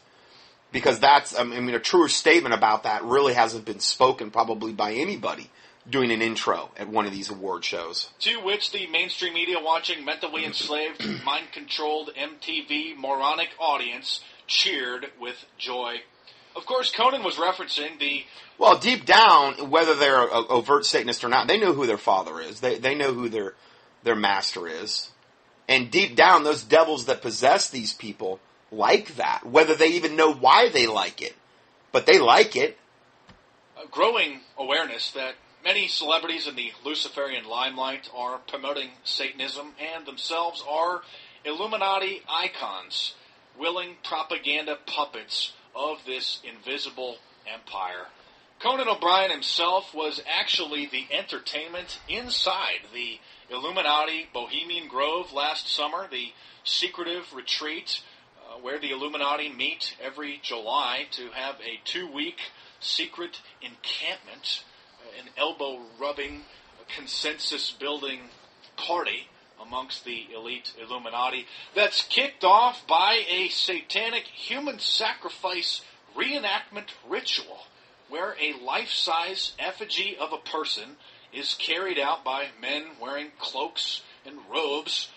Because that's, a truer statement about that really hasn't been spoken probably by anybody doing an intro at one of these award shows. To which the mainstream media watching mentally enslaved, mind-controlled MTV moronic audience cheered with joy. Of course, Conan was referencing the... Well, deep down, whether they're an overt Satanist or not, they know who their father is. They know who their master is. And deep down, those devils that possess these people like that, whether they even know why they like it. But they like it. A growing awareness that many celebrities in the Luciferian limelight are promoting Satanism and themselves are Illuminati icons, willing propaganda puppets of this invisible empire. Conan O'Brien himself was actually the entertainment inside the Illuminati Bohemian Grove last summer, the secretive retreat where the Illuminati meet every July to have a 2-week secret encampment, an elbow-rubbing, consensus-building party amongst the elite Illuminati that's kicked off by a satanic human sacrifice reenactment ritual where a life-size effigy of a person is carried out by men wearing cloaks and robes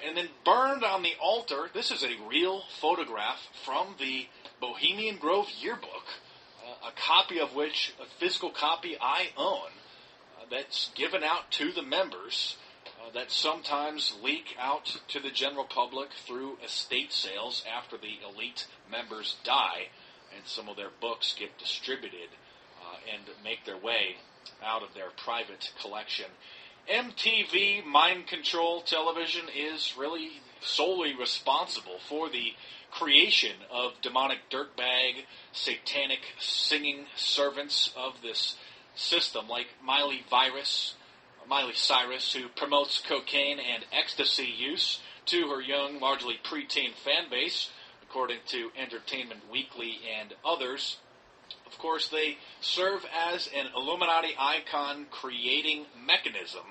and then burned on the altar. This is a real photograph from the Bohemian Grove yearbook, a copy of which, a physical copy I own, that's given out to the members, that sometimes leak out to the general public through estate sales after the elite members die, and some of their books get distributed and make their way out of their private collection. MTV Mind Control Television is really solely responsible for the creation of demonic dirtbag, satanic singing servants of this system, like Miley Cyrus, who promotes cocaine and ecstasy use to her young, largely preteen fan base, according to Entertainment Weekly and others. Of course, they serve as an Illuminati icon creating mechanism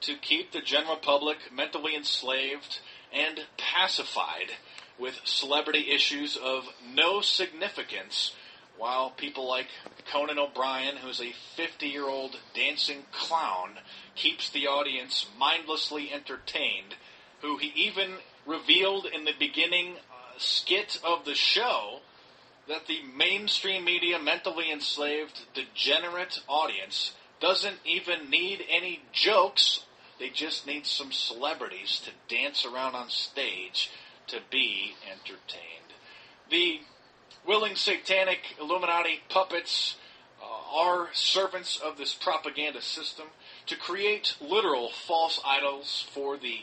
to keep the general public mentally enslaved and pacified with celebrity issues of no significance, while people like Conan O'Brien, who's a 50-year-old dancing clown, keeps the audience mindlessly entertained, who he even revealed in the beginning skit of the show that the mainstream media mentally enslaved, degenerate audience doesn't even need any jokes. They just need some celebrities to dance around on stage to be entertained. The willing satanic Illuminati puppets are servants of this propaganda system to create literal false idols for the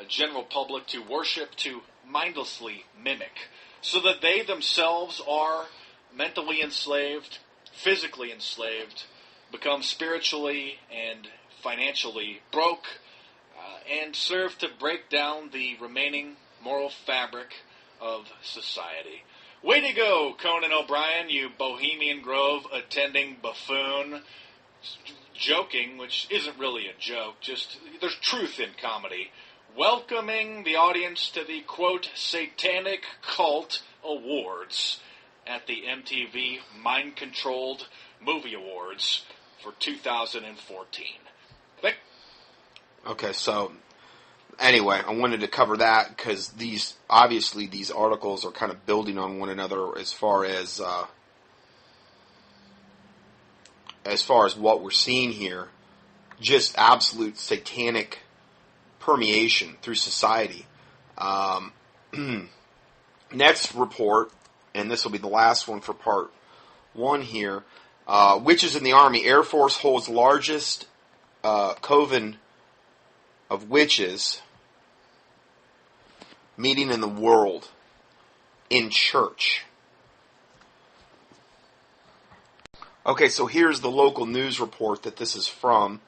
general public to worship, to mindlessly mimic, so that they themselves are mentally enslaved, physically enslaved, become spiritually and financially broke, and serve to break down the remaining moral fabric of society. Way to go, Conan O'Brien, you Bohemian Grove attending buffoon. Joking, which isn't really a joke, just there's truth in comedy. Welcoming the audience to the, quote, Satanic Cult Awards at the MTV Mind Controlled Movie Awards for 2014. Okay, so anyway, I wanted to cover that because these articles are kind of building on one another as far as what we're seeing here. Just absolute satanic permeation through society. Next report, and this will be the last one for part 1 here. Witches in the Army. Air Force holds largest coven of witches meeting in the world in church. Okay, so here's the local news report that this is from.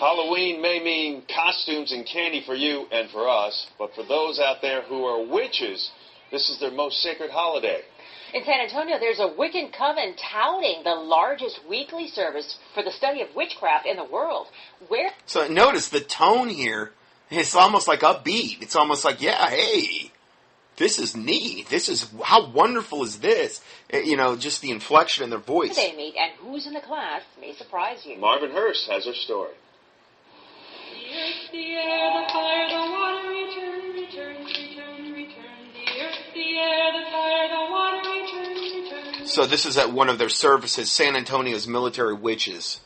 Halloween may mean costumes and candy for you and for us, but for those out there who are witches, this is their most sacred holiday. In San Antonio, there's a Wiccan coven touting the largest weekly service for the study of witchcraft in the world. So notice the tone here, it's almost like upbeat. It's almost like, yeah, hey, this is neat. This is, how wonderful is this? Just the inflection in their voice. They meet and who's in the class may surprise you. Marvin Hurst has her story. The earth, the air, the fire, the water, return, return, return, return. The earth, the air, the fire, the water, return, return. So this is at one of their services, San Antonio's military witches.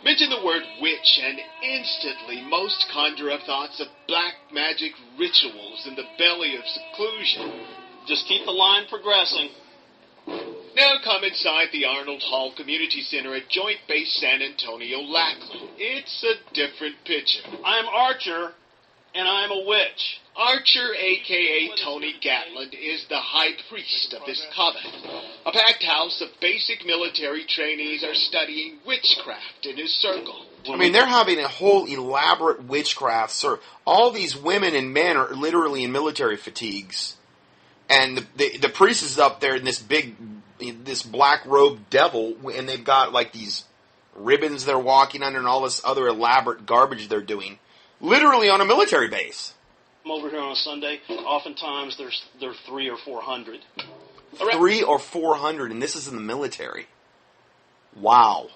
Mention the word witch and instantly most conjure up thoughts of black magic rituals in the belly of seclusion. Just keep the line progressing. Now come inside the Arnold Hall Community Center at Joint Base San Antonio, Lackland. It's a different picture. I'm Archer, and I'm a witch. Archer, a.k.a. Tony Gatland, is the high priest of this coven. A packed house of basic military trainees are studying witchcraft in his circle. I mean, they're having a whole elaborate witchcraft. So all these women and men are literally in military fatigues. And the priest is up there in this black robed devil, and they've got like these ribbons they're walking under and all this other elaborate garbage they're doing. Literally on a military base. I'm over here on a Sunday. Oftentimes there are 300 or 400. 300 or 400, and this is in the military. Wow.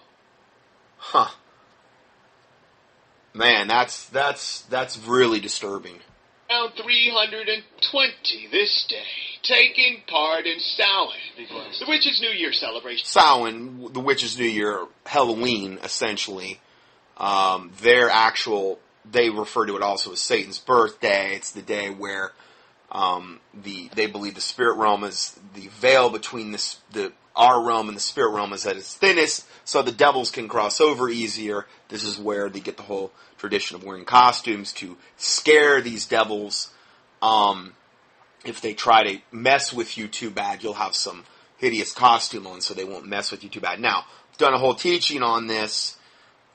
Huh. Man, that's really disturbing. Around 320 this day, taking part in Samhain, the Witches' New Year celebration. Samhain, the Witches' New Year, Halloween, essentially. They refer to it also as Satan's birthday. It's the day where they believe the spirit realm is the veil between our realm and the spirit realm is at its thinnest, so the devils can cross over easier. This is where they get the whole tradition of wearing costumes to scare these devils. If they try to mess with you too bad, you'll have some hideous costume on so they won't mess with you too bad. Now, I've done a whole teaching on this.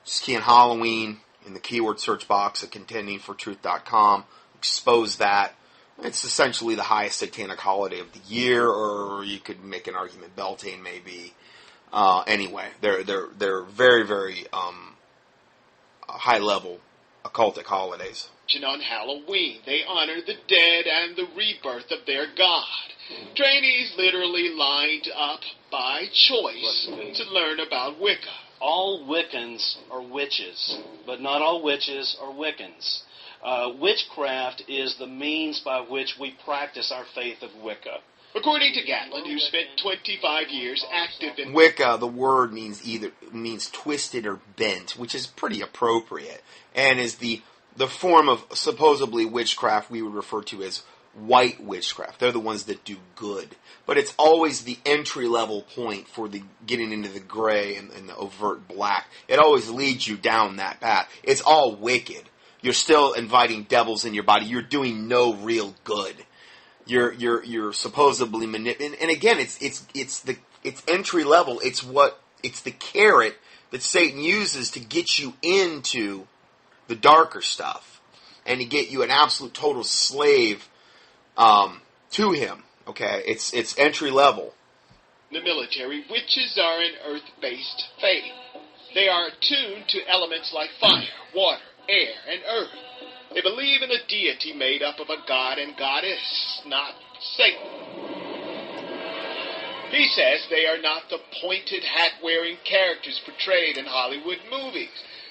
Just key in Halloween in the keyword search box at contendingfortruth.com. Expose that. It's essentially the highest satanic holiday of the year, or you could make an argument Beltane may be. Anyway, they're very, very high level occultic holidays. On Halloween, they honor the dead and the rebirth of their god. Trainees literally lined up by choice to learn about Wicca. All Wiccans are witches, but not all witches are Wiccans. Witchcraft is the means by which we practice our faith of Wicca. According to Gatlin, who spent 25 years active in Wicca, the word means twisted or bent, which is pretty appropriate, and is the form of supposedly witchcraft we would refer to as white witchcraft. They're the ones that do good. But it's always the entry-level point for the getting into the gray and the overt black. It always leads you down that path. It's all wicked. You're still inviting devils in your body. You're doing no real good. You're supposedly manipulating. And again, it's entry level. It's the carrot that Satan uses to get you into the darker stuff and to get you an absolute total slave to him. Okay, it's entry level. the military. Witches are an earth-based faith. They are attuned to elements like fire, water, air, and earth. They believe in a deity made up of a god and goddess, not Satan. He says they are not the pointed hat-wearing characters portrayed in Hollywood movies.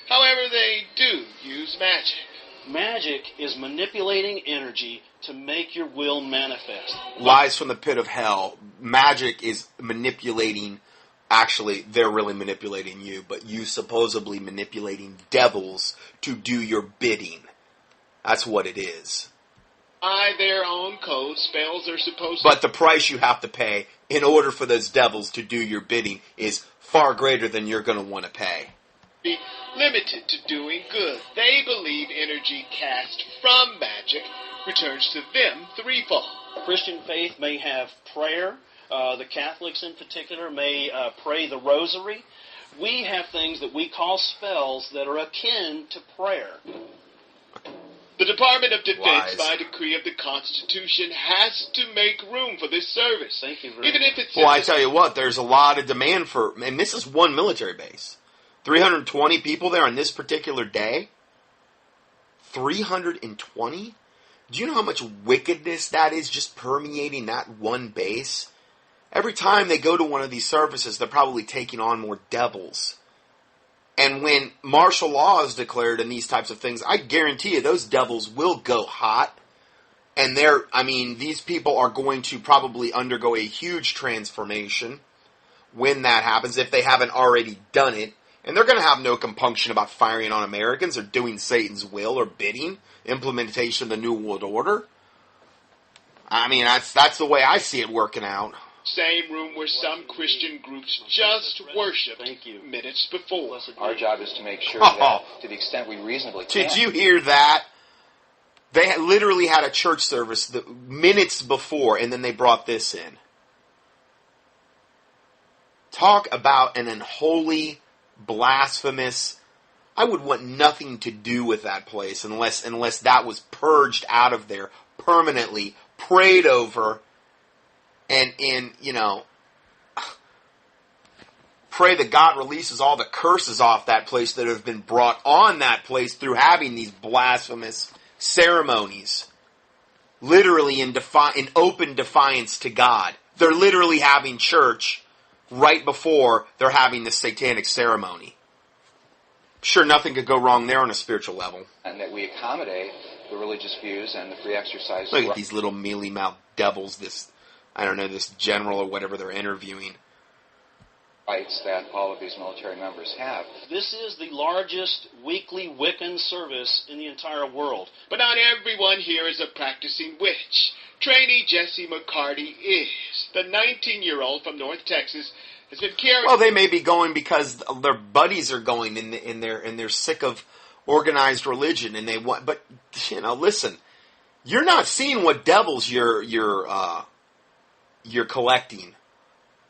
However, they do use magic. Magic is manipulating energy to make your will manifest. Lies from the pit of hell. Magic is manipulating. Actually, they're really manipulating you, but you supposedly manipulating devils to do your bidding. That's what it is. By their own code, spells are supposed to... But the price you have to pay in order for those devils to do your bidding is far greater than you're going to want to pay. ...be limited to doing good. They believe energy cast from magic returns to them threefold. Christian faith may have prayer. The Catholics in particular may pray the rosary. We have things that we call spells that are akin to prayer. The Department of Defense, by decree of the Constitution, has to make room for this service. Thank you, even if it's... Well, I tell you what, there's a lot of demand for... And this is one military base. 320 people there on this particular day? 320? Do you know how much wickedness that is just permeating that one base? Every time they go to one of these services, they're probably taking on more devils. And when martial law is declared and these types of things, I guarantee you those devils will go hot. And these people are going to probably undergo a huge transformation when that happens, if they haven't already done it. And they're going to have no compunction about firing on Americans or doing Satan's will or bidding, implementation of the New World Order. I mean, that's the way I see it working out. Same room where some Christian groups just worship minutes before. Our job is to make sure that, to the extent we reasonably can. Did you hear that? They literally had a church service minutes before, and then they brought this in. Talk about an unholy, blasphemous... I would want nothing to do with that place unless that was purged out of there permanently, prayed over, and pray that God releases all the curses off that place that have been brought on that place through having these blasphemous ceremonies. Literally in open defiance to God. They're literally having church right before they're having this satanic ceremony. Sure, nothing could go wrong there on a spiritual level. And that we accommodate the religious views and the free exercise. Look at these little mealy-mouthed devils, this general or whatever they're interviewing. Rights that all of these military members have. This is the largest weekly Wiccan service in the entire world. But not everyone here is a practicing witch. Trainee Jesse McCarty is. The 19-year-old from North Texas has been carrying... Well, they may be going because their buddies are going and they're sick of organized religion and they want... But, listen, you're not seeing what devils you're collecting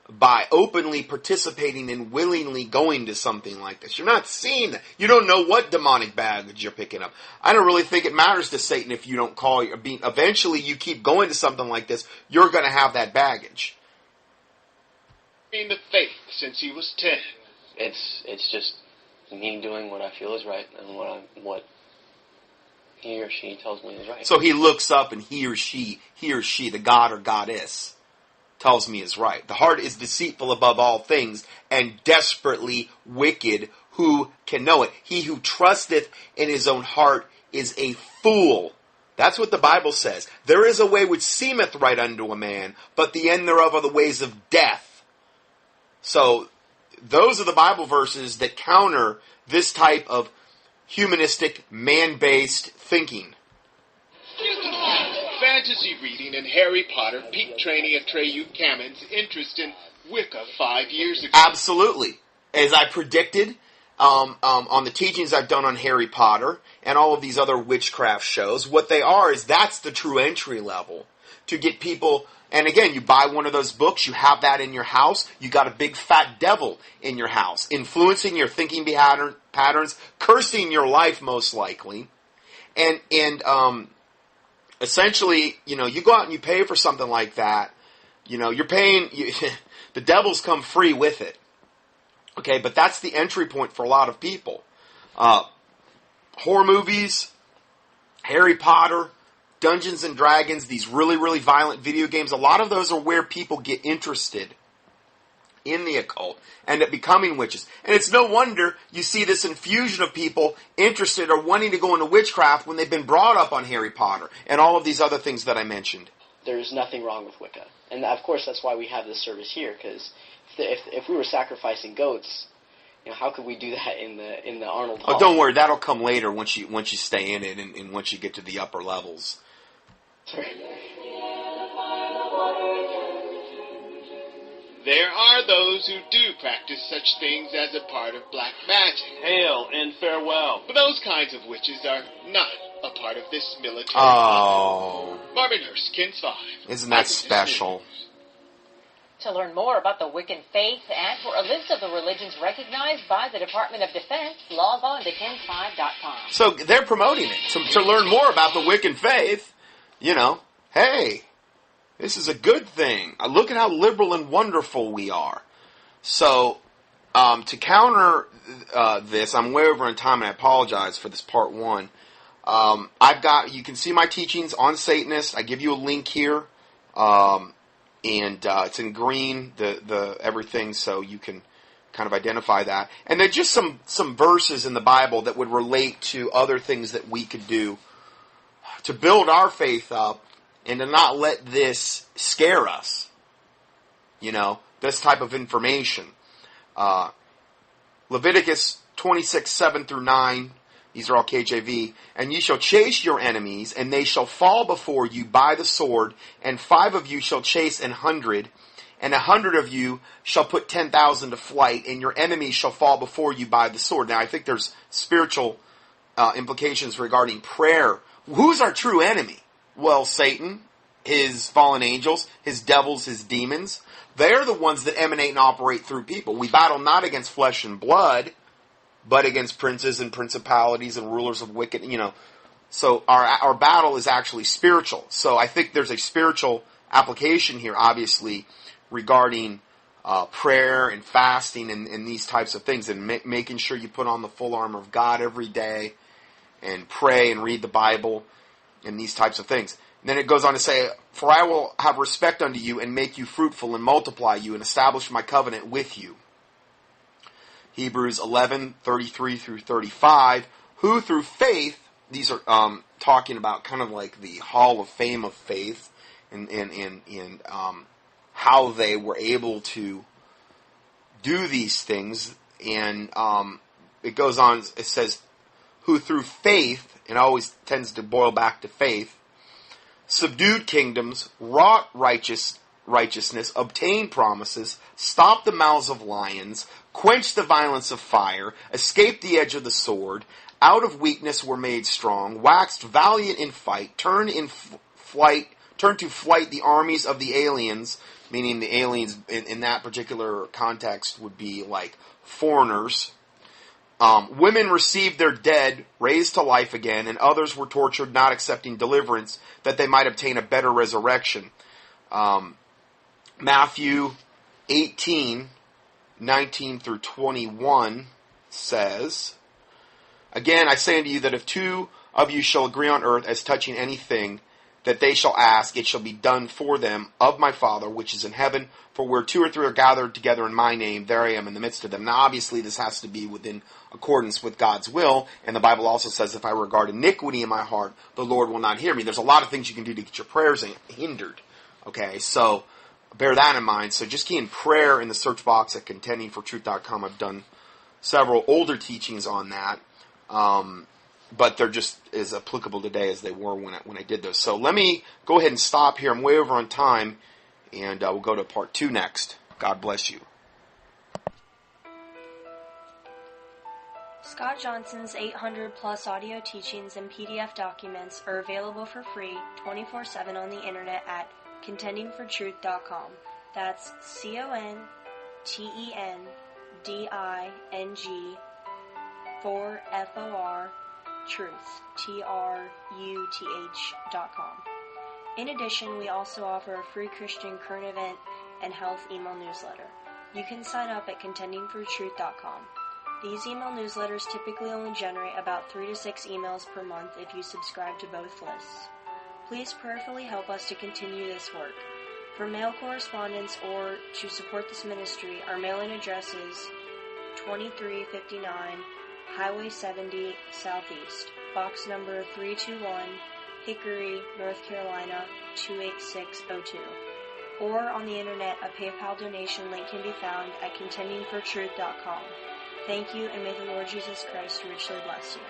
by openly participating and willingly going to something like this. You're not seeing that. You don't know what demonic baggage you're picking up. I don't really think it matters to Satan if you don't call your being. Eventually, you keep going to something like this, you're going to have that baggage. In the faith since he was 10. It's just me doing what I feel is right and what he or she tells me is right. So he looks up and he or she, the god or goddess, tells me is right. The heart is deceitful above all things and desperately wicked. Who can know it? He who trusteth in his own heart is a fool. That's what the Bible says. There is a way which seemeth right unto a man, but the end thereof are the ways of death. So, those are the Bible verses that counter this type of humanistic, man-based thinking. Fantasy reading and Harry Potter peaked training Atreyu Kammen's interest in Wicca 5 years ago. Absolutely. As I predicted, on the teachings I've done on Harry Potter and all of these other witchcraft shows, what they are is that's the true entry level to get people. And again, you buy one of those books, you have that in your house, you got a big fat devil in your house, influencing your thinking patterns, cursing your life most likely. And essentially, you go out and you pay for something like that, you're paying, the devils come free with it. Okay, but that's the entry point for a lot of people. Horror movies, Harry Potter, Dungeons and Dragons, these really, really violent video games, a lot of those are where people get interested in the occult, end up becoming witches. And it's no wonder you see this infusion of people interested or wanting to go into witchcraft when they've been brought up on Harry Potter and all of these other things that I mentioned. There's nothing wrong with Wicca. And of course that's why we have this service here, because if we were sacrificing goats, how could we do that in the Arnold Hall? Oh, don't worry, that'll come later once you stay in it and once you get to the upper levels. There are those who do practice such things as a part of black magic. Hail and farewell. But those kinds of witches are not a part of this military. Oh. Marvin Hurst, Kins 5. Isn't that special? To learn more about the Wiccan faith and for a list of the religions recognized by the Department of Defense, log on to kins5.com. So they're promoting it. To learn more about the Wiccan faith, hey, this is a good thing. Look at how liberal and wonderful we are. So, to counter this, I'm way over in time and I apologize for this part one. You can see my teachings on Satanists. I give you a link here. And it's in green, the everything, so you can kind of identify that. And there's just some verses in the Bible that would relate to other things that we could do to build our faith up and to not let this scare us. This type of information. Leviticus 26:7-9. These are all KJV. And ye shall chase your enemies, and they shall fall before you by the sword, and 5 of you shall chase 100, and 100 of you shall put 10,000 to flight, and your enemies shall fall before you by the sword. Now, I think there's spiritual implications regarding prayer. Who's our true enemy? Well, Satan, his fallen angels, his devils, his demons. They're the ones that emanate and operate through people. We battle not against flesh and blood, but against princes and principalities and rulers of wicked, So our battle is actually spiritual. So I think there's a spiritual application here, obviously, regarding prayer and fasting and these types of things, and making sure you put on the full armor of God every day and pray and read the Bible and these types of things. And then it goes on to say, for I will have respect unto you and make you fruitful and multiply you and establish my covenant with you. Hebrews 11:33-35, who through faith, these are talking about kind of like the Hall of Fame of faith, and how they were able to do these things. And it goes on, it says, who through faith, and always tends to boil back to faith, subdued kingdoms, wrought righteousness, obtained promises, stopped the mouths of lions, quenched the violence of fire, escaped the edge of the sword, out of weakness were made strong, waxed valiant in fight, turned to flight the armies of the aliens, meaning the aliens in that particular context would be like foreigners. Women received their dead, raised to life again, and others were tortured, not accepting deliverance, that they might obtain a better resurrection. Matthew 18:19-21 says, again, I say unto you that if 2 of you shall agree on earth as touching anything that they shall ask, it shall be done for them of my Father which is in heaven. For where 2 or 3 are gathered together in my name, there I am in the midst of them. Now obviously this has to be within accordance with God's will, and the Bible also says, if I regard iniquity in my heart, the Lord will not hear me. There's a lot of things you can do to get your prayers hindered. Okay, so bear that in mind. So just key in prayer in the search box at contendingfortruth.com. I've done several older teachings on that. But they're just as applicable today as they were when I did those. So let me go ahead and stop here. I'm way over on time, and we'll go to part 2 next. God bless you. Scott Johnson's 800-plus audio teachings and PDF documents are available for free 24/7 on the internet at contendingfortruth.com. That's CONTENDING for FOR Truth, TRUTH.com. In addition, we also offer a free Christian current event and health email newsletter. You can sign up at contendingfortruth.com. These email newsletters typically only generate about 3 to 6 emails per month if you subscribe to both lists. Please prayerfully help us to continue this work. For mail correspondence or to support this ministry, our mailing address is 2359 Highway 70 Southeast, box number 321, Hickory, North Carolina 28602. Or on the internet, a PayPal donation link can be found at contendingfortruth.com. Thank you, and may the Lord Jesus Christ richly bless you.